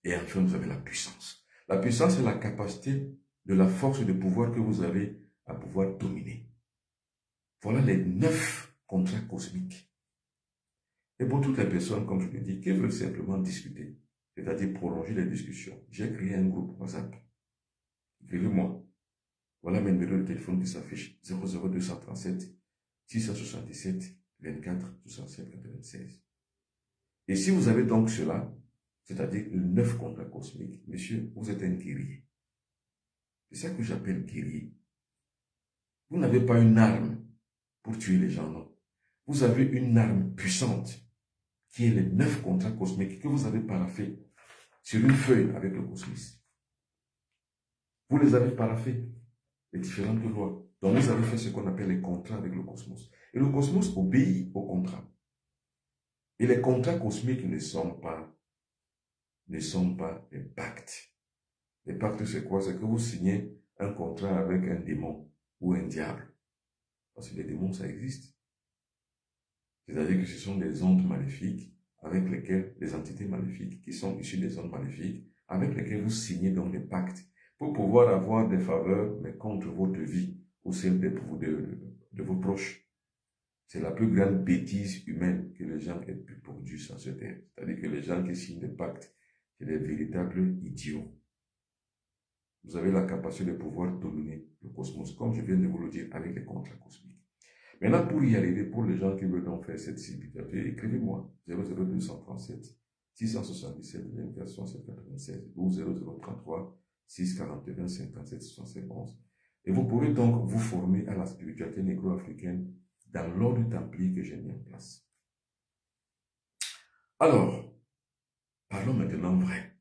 Et enfin, vous avez la puissance. La puissance, c'est la capacité de la force de pouvoir que vous avez à pouvoir dominer. Voilà les 9 contrats cosmiques. Et pour toutes les personnes, comme je le dis, qui veulent simplement discuter, c'est-à-dire prolonger les discussions, j'ai créé un groupe WhatsApp. Écrivez-moi. Voilà mes numéros de téléphone qui s'affichent 00237 677 24 67 96. Et si vous avez donc cela, c'est-à-dire le 9 contrats cosmiques, monsieur, vous êtes un guerrier. C'est ça que j'appelle guerrier. Vous n'avez pas une arme pour tuer les gens, non. Vous avez une arme puissante qui est les 9 contrats cosmiques que vous avez paraffés sur une feuille avec le cosmos. Vous les avez paraffés, les différentes lois. Donc vous avez fait ce qu'on appelle les contrats avec le cosmos. Et le cosmos obéit aux contrats. Et les contrats cosmiques ne sont pas des pactes. Les pactes, c'est quoi? C'est que vous signez un contrat avec un démon ou un diable. Parce que les démons, ça existe. C'est-à-dire que ce sont des ondes maléfiques avec lesquelles, des entités maléfiques qui sont issues des ondes maléfiques, avec lesquelles vous signez donc des pactes pour pouvoir avoir des faveurs, mais contre votre vie ou celle de vos proches. C'est la plus grande bêtise humaine que les gens aient pu produire sur cette terre. C'est-à-dire que les gens qui signent des pactes, c'est des véritables idiots. Vous avez la capacité de pouvoir dominer le cosmos, comme je viens de vous le dire, avec les contrats cosmiques. Maintenant, pour y arriver, pour les gens qui veulent donc faire cette civilisation, écrivez-moi 00237 677 24 67 96 ou 0033 641 57 71. Et vous pourrez donc vous former à la spiritualité négro-africaine dans l'ordre templier que j'ai mis en place. Alors, parlons maintenant vrai.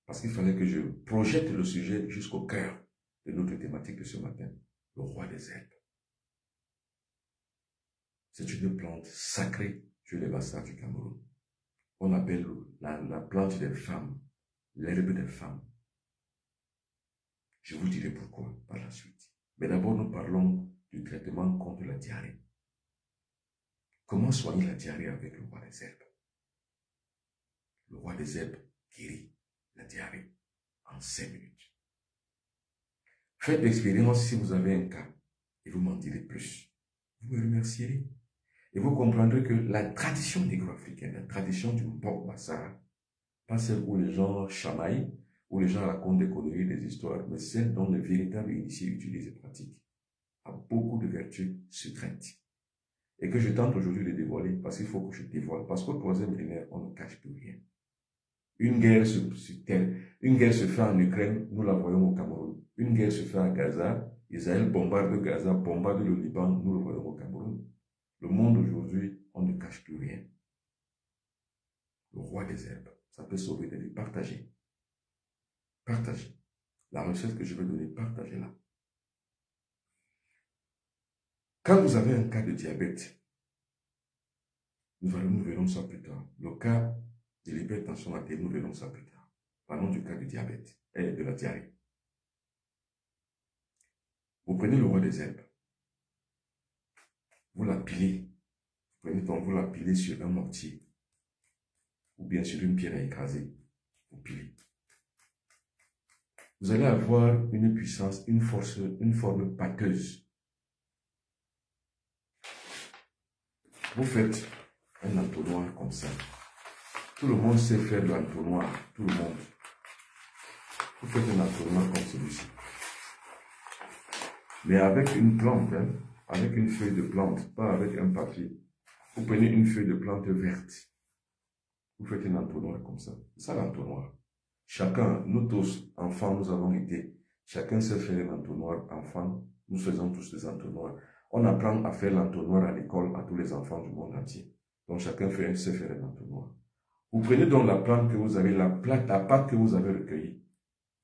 Parce qu'il fallait que je projette le sujet jusqu'au cœur de notre thématique de ce matin, le roi des herbes. C'est une plante sacrée sur les bassins du Cameroun. On appelle la plante des femmes, l'herbe des femmes. Je vous dirai pourquoi par la suite. Mais d'abord, nous parlons du traitement contre la diarrhée. Comment soigner la diarrhée avec le roi des herbes? Le roi des herbes guérit la diarrhée en 5 minutes. Faites l'expérience si vous avez un cas et vous m'en direz plus. Vous me remercierez. Et vous comprendrez que la tradition négro-africaine, la tradition du Mbok Bassara, pas celle où les gens chamaillent, où les gens racontent des conneries, des histoires, mais celle dont les véritables initiés utilisent et pratiquent, a beaucoup de vertus secrètes. Et que je tente aujourd'hui de dévoiler, parce qu'il faut que je dévoile. Parce qu'au 3e millénaire, on ne cache plus rien. Une guerre se fait en Ukraine, nous la voyons au Cameroun. Une guerre se fait à Gaza, Israël bombarde Gaza, bombarde le Liban, nous le voyons au Cameroun. Le monde aujourd'hui, on ne cache plus rien. Le roi des herbes, ça peut sauver des vies. Partagez. Partagez. La recette que je vais donner, partagez-la. Quand vous avez un cas de diabète, nous verrons ça plus tard. Le cas de l'hypertension artérielle, nous verrons ça plus tard. Parlons du cas du diabète et de la diarrhée. Vous prenez le roi des herbes. Vous la pilez. Vous la pilez sur un mortier. Ou bien sur une pierre à écraser. Vous pilez. Vous allez avoir une puissance, une force, une forme pâteuse. Vous faites un entonnoir comme ça. Tout le monde sait faire de l'entonnoir. Tout le monde. Vous faites un entonnoir comme celui-ci. Mais avec une plante, hein, avec une feuille de plante, pas avec un papier. Vous prenez une feuille de plante verte. Vous faites un entonnoir comme ça. C'est ça l'entonnoir. Chacun, nous tous, enfants, nous avons été. Chacun sait faire un entonnoir. Enfants, nous faisons tous des entonnoirs. On apprend à faire l'entonnoir à l'école à tous les enfants du monde entier. Donc chacun sait faire un entonnoir. Vous prenez donc la plante que vous avez, la pâte que vous avez recueillie.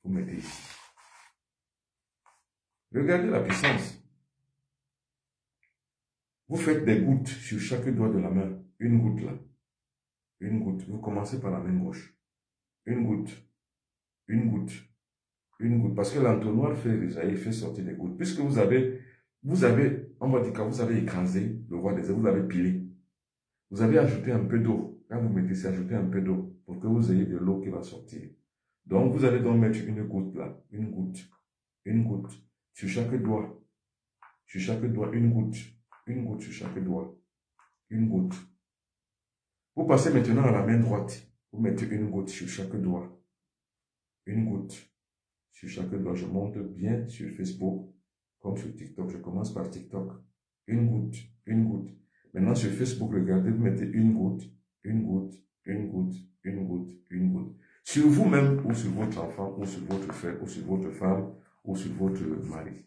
Vous mettez ici. Regardez la puissance. Vous faites des gouttes sur chaque doigt de la main. Une goutte là. Une goutte. Vous commencez par la main gauche. Une goutte. Une goutte. Une goutte. Parce que l'entonnoir il fait sortir des gouttes. Puisque vous avez, on va dire que vous avez écrasé le roi des herbes, vous avez pilé. Vous avez ajouté un peu d'eau. Quand vous mettez, c'est ajouter un peu d'eau pour que vous ayez de l'eau qui va sortir. Donc, vous allez donc mettre une goutte là. Une goutte. Une goutte. Sur chaque doigt. Sur chaque doigt, une goutte. Une goutte sur chaque doigt. Une goutte. Vous passez maintenant à la main droite. Vous mettez une goutte sur chaque doigt. Une goutte sur chaque doigt. Je monte bien sur Facebook, comme sur TikTok. Je commence par TikTok. Une goutte, une goutte. Maintenant, sur Facebook, regardez, vous mettez une goutte, une goutte, une goutte, une goutte, une goutte. Sur vous-même, ou sur votre enfant, ou sur votre frère, ou sur votre femme, ou sur votre mari.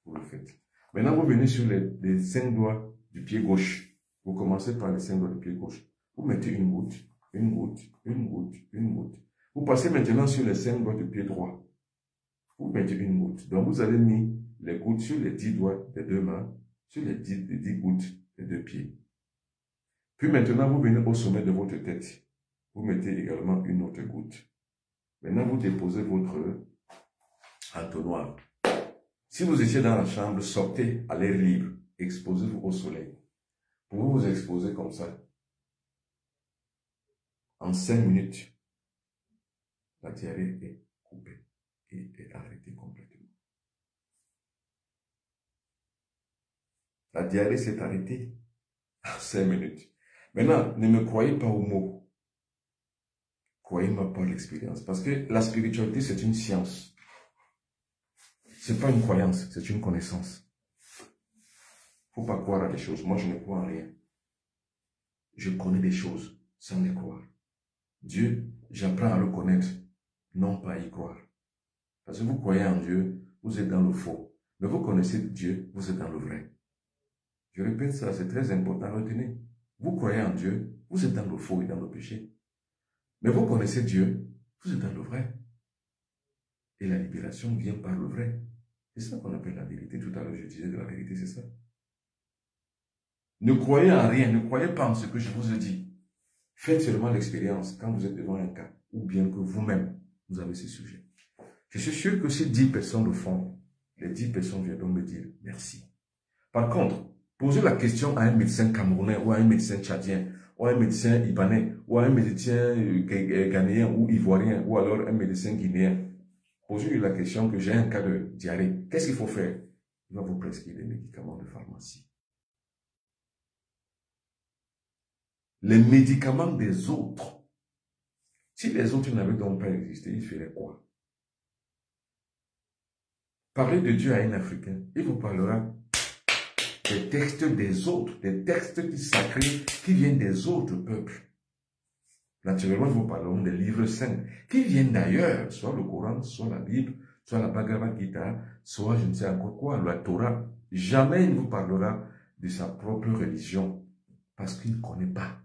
Vous le faites. Maintenant, vous venez sur les 5 doigts du pied gauche. Vous commencez par les 5 doigts du pied gauche. Vous mettez une goutte, une goutte, une goutte, une goutte. Vous passez maintenant sur les 5 doigts du pied droit. Vous mettez une goutte. Donc, vous avez mis les gouttes sur les 10 doigts des 2 mains, sur les 10 gouttes des 2 pieds. Puis maintenant, vous venez au sommet de votre tête. Vous mettez également une autre goutte. Maintenant, vous déposez votre entonnoir. Si vous étiez dans la chambre, sortez à l'air libre. Exposez-vous au soleil. Pour vous exposer comme ça, en 5 minutes, la diarrhée est coupée et est arrêtée complètement. La diarrhée s'est arrêtée en 5 minutes. Maintenant, ne me croyez pas aux mots. Croyez-moi par l'expérience. Parce que la spiritualité, c'est une science. Ce n'est pas une croyance, c'est une connaissance. Il ne faut pas croire à des choses. Moi, je ne crois en rien. Je connais des choses sans les croire. Dieu, j'apprends à le connaître, non pas à y croire. Parce que vous croyez en Dieu, vous êtes dans le faux. Mais vous connaissez Dieu, vous êtes dans le vrai. Je répète ça, c'est très important, retenez. Vous croyez en Dieu, vous êtes dans le faux et dans le péché. Mais vous connaissez Dieu, vous êtes dans le vrai. Et la libération vient par le vrai. C'est ça qu'on appelle la vérité. Tout à l'heure, je disais de la vérité, c'est ça. Ne croyez en rien, ne croyez pas en ce que je vous ai dit. Faites seulement l'expérience quand vous êtes devant un cas, ou bien que vous-même, vous avez ce sujet. Je suis sûr que si 10 personnes le font, les 10 personnes viendront me dire merci. Par contre, posez la question à un médecin camerounais ou à un médecin tchadien ou à un médecin ibanais ou à un médecin ghanéen ou ivoirien ou alors un médecin guinéen. Posez-lui la question que j'ai un cas de diarrhée. Qu'est-ce qu'il faut faire? Il va vous prescrire des médicaments de pharmacie. Les médicaments des autres. Si les autres n'avaient donc pas existé, ils feraient quoi? Parler de Dieu à un Africain, il vous parlera des textes des autres, des textes sacrés qui viennent des autres peuples. Naturellement, nous vous parlerons des livres saints qui viennent d'ailleurs, soit le Coran, soit la Bible, soit la Bhagavad Gita, soit je ne sais encore quoi, la Torah. Jamais il ne vous parlera de sa propre religion parce qu'il ne connaît pas,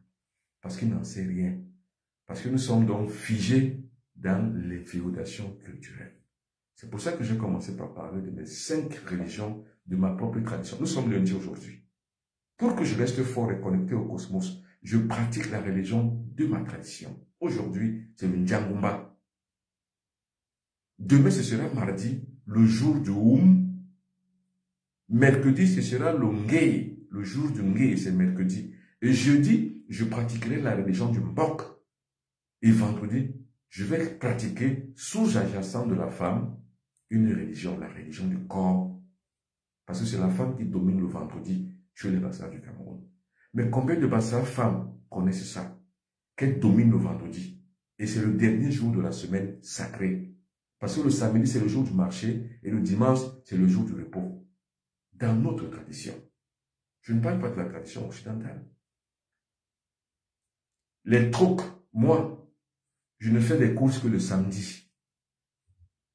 parce qu'il n'en sait rien, parce que nous sommes donc figés dans les féodations culturelles. C'est pour ça que j'ai commencé par parler de mes 5 religions, de ma propre tradition. Nous sommes lundi aujourd'hui. Pour que je reste fort et connecté au cosmos, je pratique la religion de ma tradition. Aujourd'hui, c'est le Njangumba. Demain, ce sera mardi, le jour du Oum. Mercredi, ce sera le Ngei, le jour du Ngei, c'est mercredi. Et jeudi, je pratiquerai la religion du Mbok. Et vendredi, je vais pratiquer, sous-jacent de la femme, une religion, la religion du corps. Parce que c'est la femme qui domine le vendredi chez les Bassas du Cameroun. Mais combien de Bassas femmes connaissent ça? Qu'elles dominent le vendredi. Et c'est le dernier jour de la semaine sacrée. Parce que le samedi, c'est le jour du marché et le dimanche, c'est le jour du repos. Dans notre tradition. Je ne parle pas de la tradition occidentale. Les trucs, moi, je ne fais des courses que le samedi.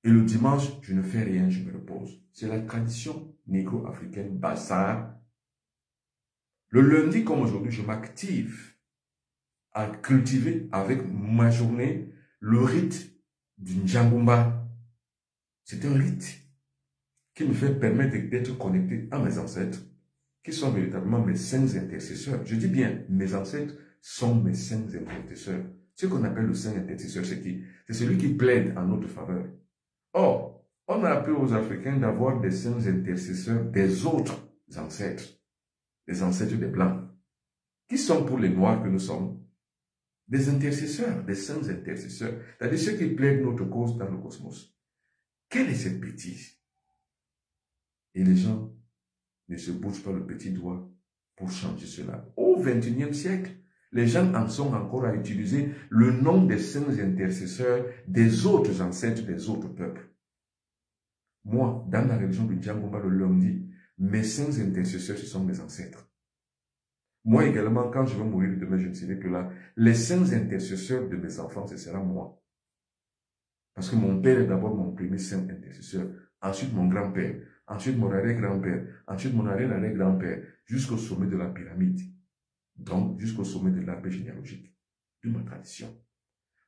Et le dimanche, je ne fais rien, je me repose. C'est la tradition négro-africaine Bassa. Le lundi, comme aujourd'hui, je m'active à cultiver avec ma journée le rite du Njangumba. C'est un rite qui me fait permettre d'être connecté à mes ancêtres, qui sont véritablement mes saints intercesseurs. Je dis bien, mes ancêtres sont mes saints intercesseurs. Ce qu'on appelle le saint intercesseur, c'est qui? C'est celui qui plaide en notre faveur. Or, on a appris aux Africains d'avoir des saints intercesseurs des autres ancêtres, les ancêtres des Blancs, qui sont pour les Noirs que nous sommes, des intercesseurs, des saints intercesseurs, c'est-à-dire ceux qui plaident notre cause dans le cosmos. Quelle est cette bêtise? Et les gens ne se bougent pas le petit doigt pour changer cela. Au XXIe siècle, les gens en sont encore à utiliser le nom des saints intercesseurs des autres ancêtres des autres peuples. Moi, dans la religion du Njangumba le lundi, mes saints intercesseurs, ce sont mes ancêtres. Moi également, quand je vais mourir demain, je ne serai que là. Les saints intercesseurs de mes enfants, ce sera moi. Parce que mon père est d'abord mon premier saint intercesseur, ensuite mon grand-père, ensuite mon arrière-grand-père, ensuite mon arrière-arrière-grand-père, jusqu'au sommet de la pyramide. Donc, jusqu'au sommet de l'arbre généalogique de ma tradition.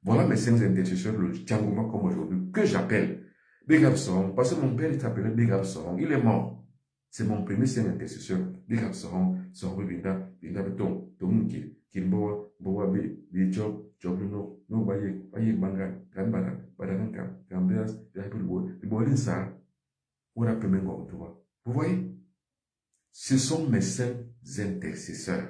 Voilà mes saints intercesseurs, le Njangumba comme aujourd'hui, que j'appelle Big Up Sorong, parce que mon père il s'appelait Big Up Sorong, il est mort. C'est mon premier saint intercesseur. Big Up Sorong, Sorong Binda, Binda Beton, Tomunki, Kimboa, Boa Be, Job, Jobluno, No Baye, Baye Banga, Gambara, Badaranka, Gambeas, Yapulwo, Bolinsa, Warapemengo, vous voyez? Ce sont mes saints intercesseurs.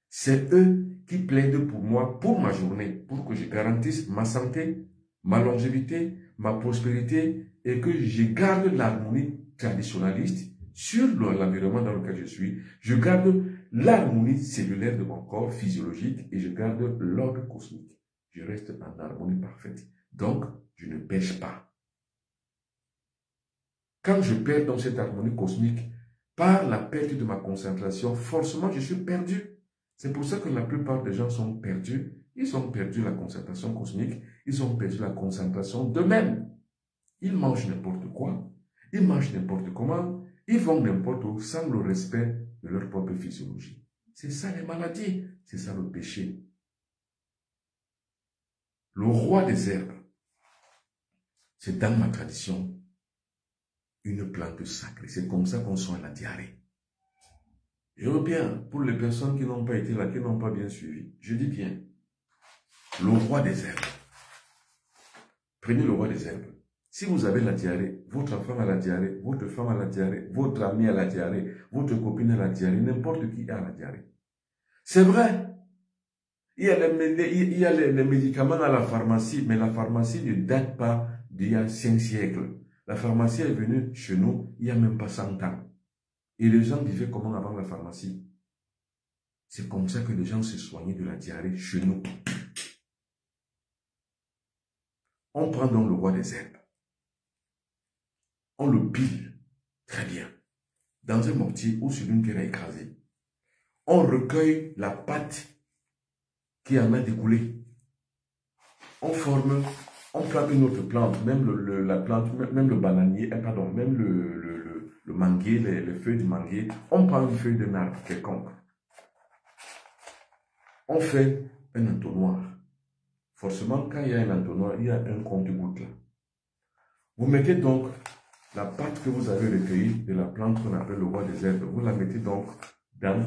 C'est eux qui plaident pour moi, pour ma journée, pour que je garantisse ma santé, ma longévité, ma prospérité et que je garde l'harmonie traditionnaliste sur l'environnement dans lequel je suis. Je garde l'harmonie cellulaire de mon corps physiologique et je garde l'ordre cosmique. Je reste en harmonie parfaite. Donc, je ne pêche pas. Quand je perds dans cette harmonie cosmique, par la perte de ma concentration, forcément, je suis perdu. C'est pour ça que la plupart des gens sont perdus. Ils ont perdu la concentration cosmique. Ils ont perdu la concentration d'eux-mêmes. Ils mangent n'importe quoi. Ils mangent n'importe comment. Ils vont n'importe où sans le respect de leur propre physiologie. C'est ça les maladies. C'est ça le péché. Le roi des herbes, c'est dans ma tradition une plante sacrée. C'est comme ça qu'on soigne la diarrhée. Je veux bien, pour les personnes qui n'ont pas été là, qui n'ont pas bien suivi, je dis bien, le roi des herbes. Prenez le roi des herbes. Si vous avez la diarrhée, votre enfant a la diarrhée, votre femme a la diarrhée, votre ami a la diarrhée, votre copine a la diarrhée, n'importe qui a la diarrhée. C'est vrai. Il y a les médicaments à la pharmacie, mais la pharmacie ne date pas d'il y a 5 siècles. La pharmacie est venue chez nous il n'y a même pas 100 ans. Et les gens vivaient comment avant la pharmacie? C'est comme ça que les gens se soignaient de la diarrhée chez nous. On prend donc le roi des herbes. On le pile très bien dans un mortier ou sur une pierre à écraser. On recueille la pâte qui en a découlé. On prend une autre plante, même la plante, même le bananier, pardon, même le manguier, les feuilles du manguier. On prend une feuille d'un arbre quelconque. On fait un entonnoir. Forcément, quand il y a un entonnoir, il y a un compte-gouttes là. Vous mettez donc la pâte que vous avez recueillie de la plante qu'on appelle le roi des herbes. Vous la mettez donc dans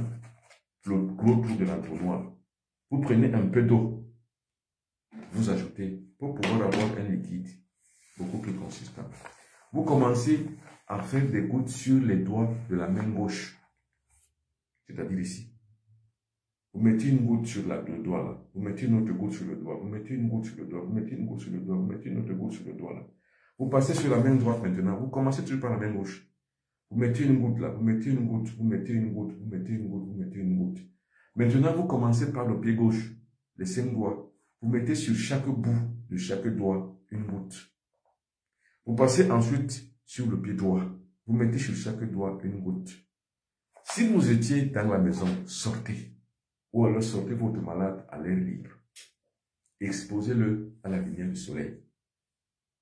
le gros trou de l'entonnoir. Vous prenez un peu d'eau. Vous ajoutez pour pouvoir avoir un liquide beaucoup plus consistant. Vous commencez à faire des gouttes sur les doigts de la main gauche. C'est-à-dire ici. Vous mettez une goutte sur le doigt là. Vous mettez une autre goutte sur le doigt. Vous mettez une goutte sur le doigt. Vous mettez une goutte sur le doigt. Vous mettez une autre goutte sur le doigt là. Vous passez sur la main droite maintenant. Vous commencez toujours par la main gauche. Vous mettez une goutte là. Vous mettez une goutte. Vous mettez une goutte. Vous mettez une goutte. Vous mettez une goutte. Maintenant, vous commencez par le pied gauche. Les 5 doigts. Vous mettez sur chaque bout de chaque doigt une goutte. Vous passez ensuite sur le pied droit. Vous mettez sur chaque doigt une goutte. Si vous étiez dans la maison, sortez. Ou alors sortez votre malade à l'air libre. Exposez-le à la lumière du soleil.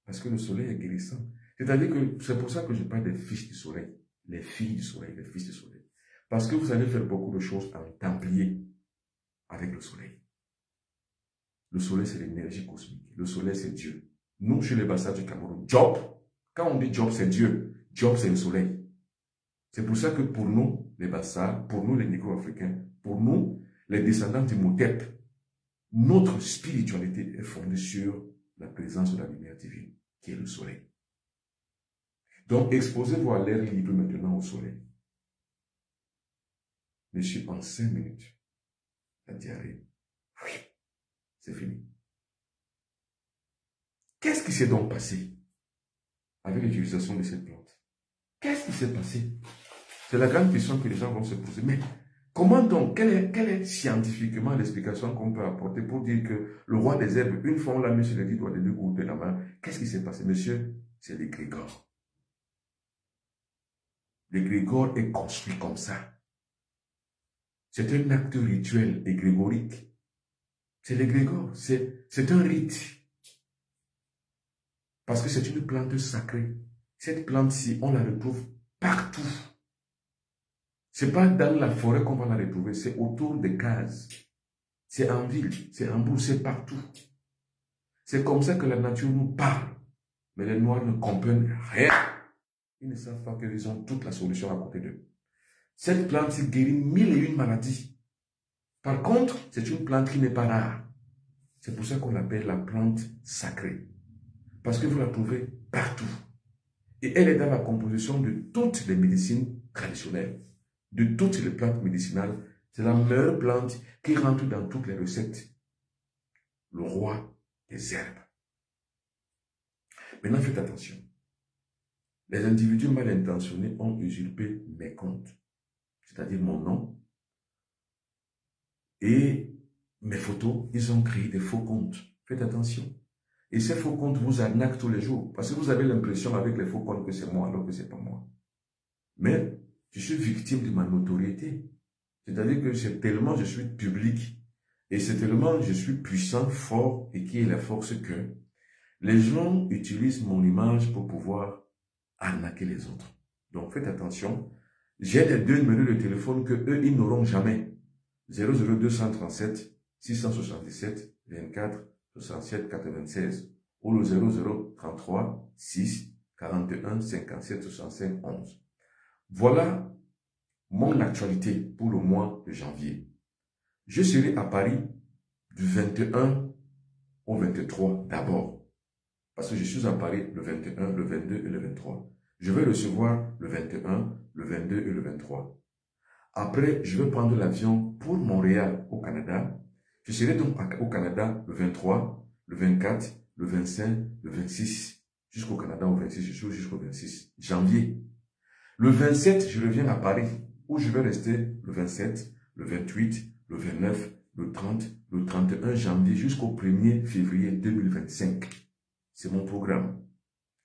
Parce que le soleil est guérissant. C'est-à-dire que c'est pour ça que je parle des fils du soleil. Les filles du soleil, les fils du soleil. Parce que vous allez faire beaucoup de choses en templier avec le soleil. Le soleil, c'est l'énergie cosmique. Le soleil, c'est Dieu. Nous, chez les Bassa du Cameroun, Job, quand on dit Job, c'est Dieu. Job, c'est le soleil. C'est pour ça que pour nous, les Bassa, pour nous, les Négro-Africains, pour nous, les descendants du Motep, notre spiritualité est fondée sur la présence de la lumière divine, qui est le soleil. Donc, exposez-vous à l'air libre maintenant au soleil. Monsieur, en 5 minutes, la diarrhée, c'est fini. Qu'est-ce qui s'est donc passé avec l'utilisation de cette plante? Qu'est-ce qui s'est passé? C'est la grande question que les gens vont se poser. Mais comment donc, quelle est scientifiquement l'explication qu'on peut apporter pour dire que le roi des herbes, une fois on l'a mis sur les 10 doigts des 2 bouts de la main, qu'est-ce qui s'est passé? Monsieur, c'est l'égrégore. L'égrégore est construit comme ça. C'est un acte rituel égrégorique. C'est l'égrégore, c'est un rite. Parce que c'est une plante sacrée. Cette plante-ci, on la retrouve partout. C'est pas dans la forêt qu'on va la retrouver, c'est autour des cases. C'est en ville, c'est en bourg, c'est partout. C'est comme ça que la nature nous parle. Mais les Noirs ne comprennent rien. Ils ne savent pas qu'ils ont toute la solution à côté d'eux. Cette plante guérit 1001 maladies. Par contre, c'est une plante qui n'est pas rare. C'est pour ça qu'on l'appelle la plante sacrée. Parce que vous la trouvez partout. Et elle est dans la composition de toutes les médecines traditionnelles, de toutes les plantes médicinales. C'est la meilleure plante qui rentre dans toutes les recettes. Le roi des herbes. Maintenant, faites attention. Les individus mal intentionnés ont usurpé mes comptes, c'est-à-dire mon nom, et mes photos, ils ont créé des faux comptes. Faites attention. Et ces faux comptes vous arnaquent tous les jours. Parce que vous avez l'impression avec les faux comptes que c'est moi, alors que ce n'est pas moi. Mais je suis victime de ma notoriété. C'est-à-dire que c'est tellement je suis public, et c'est tellement je suis puissant, fort, et qui est la force que les gens utilisent mon image pour pouvoir arnaquer les autres. Donc faites attention. J'ai les 2 numéros de téléphone que eux, ils n'auront jamais. 00237 677 24 67 96 ou le 0033 6 41 57 65 11. Voilà mon actualité pour le mois de janvier. Je serai à Paris du 21 au 23 d'abord. parce que je suis à Paris le 21, le 22 et le 23. Je vais recevoir le 21, le 22 et le 23. Après, je vais prendre l'avion pour Montréal, au Canada. Je serai donc au Canada le 23, le 24, le 25, le 26. Jusqu'au Canada au 26, je suis jusqu'au 26 janvier. Le 27, je reviens à Paris, où je vais rester le 27, le 28, le 29, le 30, le 31 janvier jusqu'au 1er février 2025. C'est mon programme.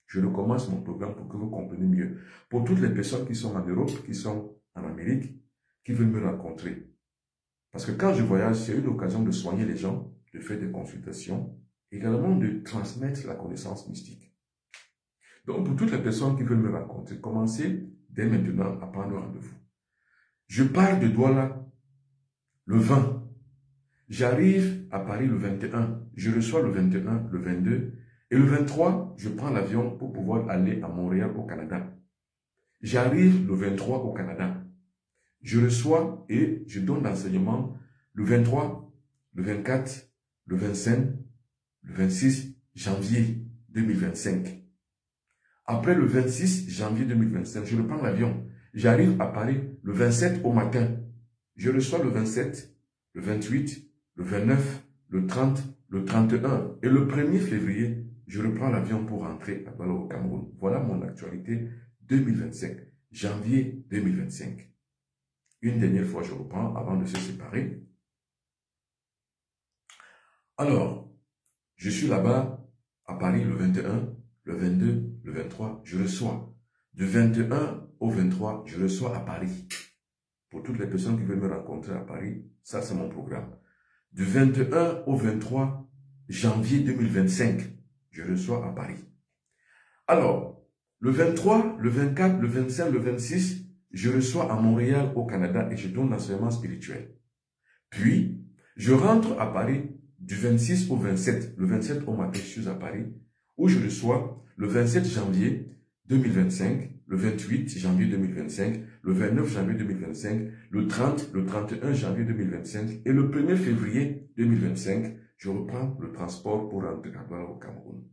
Je recommence mon programme pour que vous compreniez mieux. Pour toutes les personnes qui sont en Europe, qui sont en Amérique, qui veulent me rencontrer. Parce que quand je voyage, c'est une occasion de soigner les gens, de faire des consultations, également de transmettre la connaissance mystique. Donc, pour toutes les personnes qui veulent me rencontrer, commencez dès maintenant à prendre rendez-vous. Je pars de Douala le 20. J'arrive à Paris le 21. Je reçois le 21, le 22. Et le 23, je prends l'avion pour pouvoir aller à Montréal au Canada. J'arrive le 23 au Canada. Je reçois et je donne l'enseignement le 23, le 24, le 25, le 26 janvier 2025. Après le 26 janvier 2025, je reprends l'avion. J'arrive à Paris le 27 au matin. Je reçois le 27, le 28, le 29, le 30, le 31. Et le 1er février, je reprends l'avion pour rentrer à Douala au Cameroun. Voilà mon actualité 2025, janvier 2025. Une dernière fois, je reprends avant de se séparer. Alors, je suis là-bas à Paris le 21, le 22, le 23, je reçois. Du 21 au 23, je reçois à Paris. Pour toutes les personnes qui veulent me rencontrer à Paris, ça c'est mon programme. Du 21 au 23 janvier 2025, je reçois à Paris. Alors, le 23, le 24, le 25, le 26, je reçois à Montréal au Canada et je donne l'enseignement spirituel. Puis, je rentre à Paris du 26 au 27. Le 27 au matin, je suis à Paris, où je reçois le 27 janvier 2025, le 28 janvier 2025, le 29 janvier 2025, le 30, le 31 janvier 2025 et le 1er février 2025, je reprends le transport pour rentrer à Douala au Cameroun.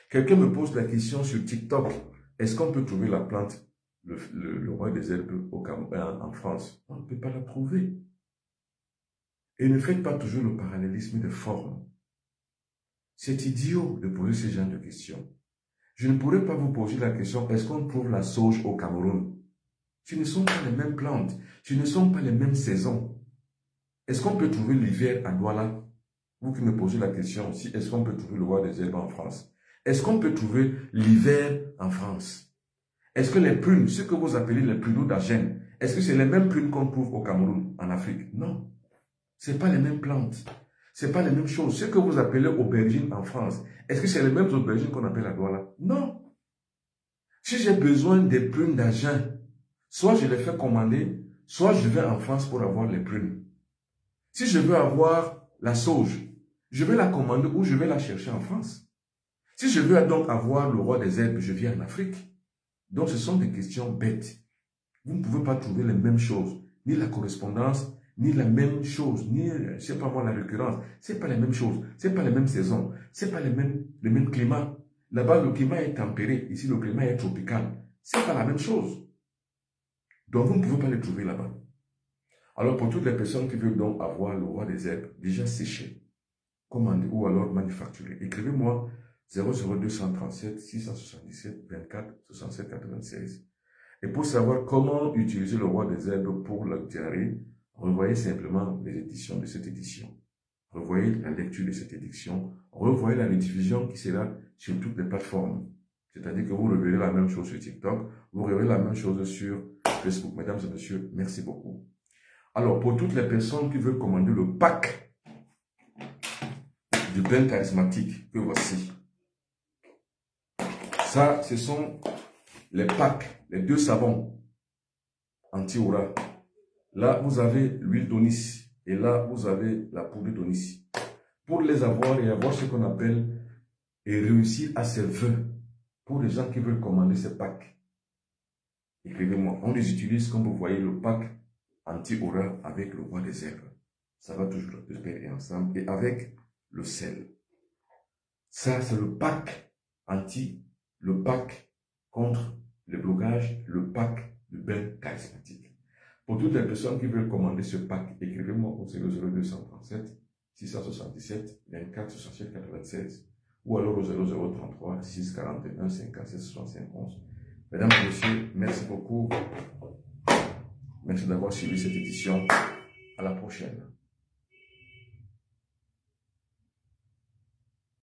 Quelqu'un me pose la question sur TikTok, est-ce qu'on peut trouver la plante, le roi des herbes au Cameroun, en France? On ne peut pas la trouver. Et ne faites pas toujours le parallélisme de formes. C'est idiot de poser ce genre de questions. Je ne pourrais pas vous poser la question, est-ce qu'on trouve la sauge au Cameroun? Ce ne sont pas les mêmes plantes, ce ne sont pas les mêmes saisons. Est-ce qu'on peut trouver l'hiver à Douala? Vous qui me posez la question aussi, est-ce qu'on peut trouver le roi des herbes en France? Est-ce qu'on peut trouver l'hiver en France? Est-ce que les prunes, ce que vous appelez les pruneaux d'Agen, est-ce que c'est les mêmes prunes qu'on trouve au Cameroun, en Afrique? Non. Ce n'est pas les mêmes plantes. Ce n'est pas les mêmes choses. Ce que vous appelez aubergines en France, est-ce que c'est les mêmes aubergines qu'on appelle à Douala? Non. Si j'ai besoin des prunes d'Agen, soit je les fais commander, soit je vais en France pour avoir les prunes. Si je veux avoir la sauge, je vais la commander ou je vais la chercher en France. Si je veux donc avoir le roi des herbes, je viens en Afrique. Donc ce sont des questions bêtes. Vous ne pouvez pas trouver les mêmes choses, ni la correspondance, ni la même chose, ni, je ne sais pas moi, la récurrence. Ce n'est pas les mêmes choses, ce n'est pas les mêmes saisons, ce n'est pas les mêmes climats. Là-bas, le climat est tempéré, ici le climat est tropical. Ce n'est pas la même chose. Donc vous ne pouvez pas les trouver là-bas. Alors pour toutes les personnes qui veulent donc avoir le roi des herbes déjà séché, commandé ou alors manufacturé, écrivez-moi 00237 677 24 67 96. Et pour savoir comment utiliser le roi des herbes pour la diarrhée, revoyez simplement les éditions de cette édition. Revoyez la lecture de cette édition. Revoyez la rediffusion qui sera sur toutes les plateformes. C'est-à-dire que vous reverrez la même chose sur TikTok, vous reverrez la même chose sur Facebook. Mesdames et messieurs, merci beaucoup. Alors, pour toutes les personnes qui veulent commander le pack du bain charismatique, que voici. Ça, ce sont les packs, les 2 savons anti-aura. Là, vous avez l'huile d'onis et là, vous avez la poudre d'onis. Pour les avoir et avoir ce qu'on appelle et réussir à ses vœux, pour les gens qui veulent commander ces packs, écrivez-moi. On les utilise comme vous voyez le pack anti-aura avec le roi des herbes. Ça va toujours de pair et ensemble et avec le sel. Ça, c'est le pack anti, le pack contre le blocage, le pack de bain charismatique. Pour toutes les personnes qui veulent commander ce pack, écrivez-moi au 00237 677 24 67 96 ou alors au 0033 641 57 65 11. Mesdames et messieurs, merci beaucoup. Merci d'avoir suivi cette édition. À la prochaine.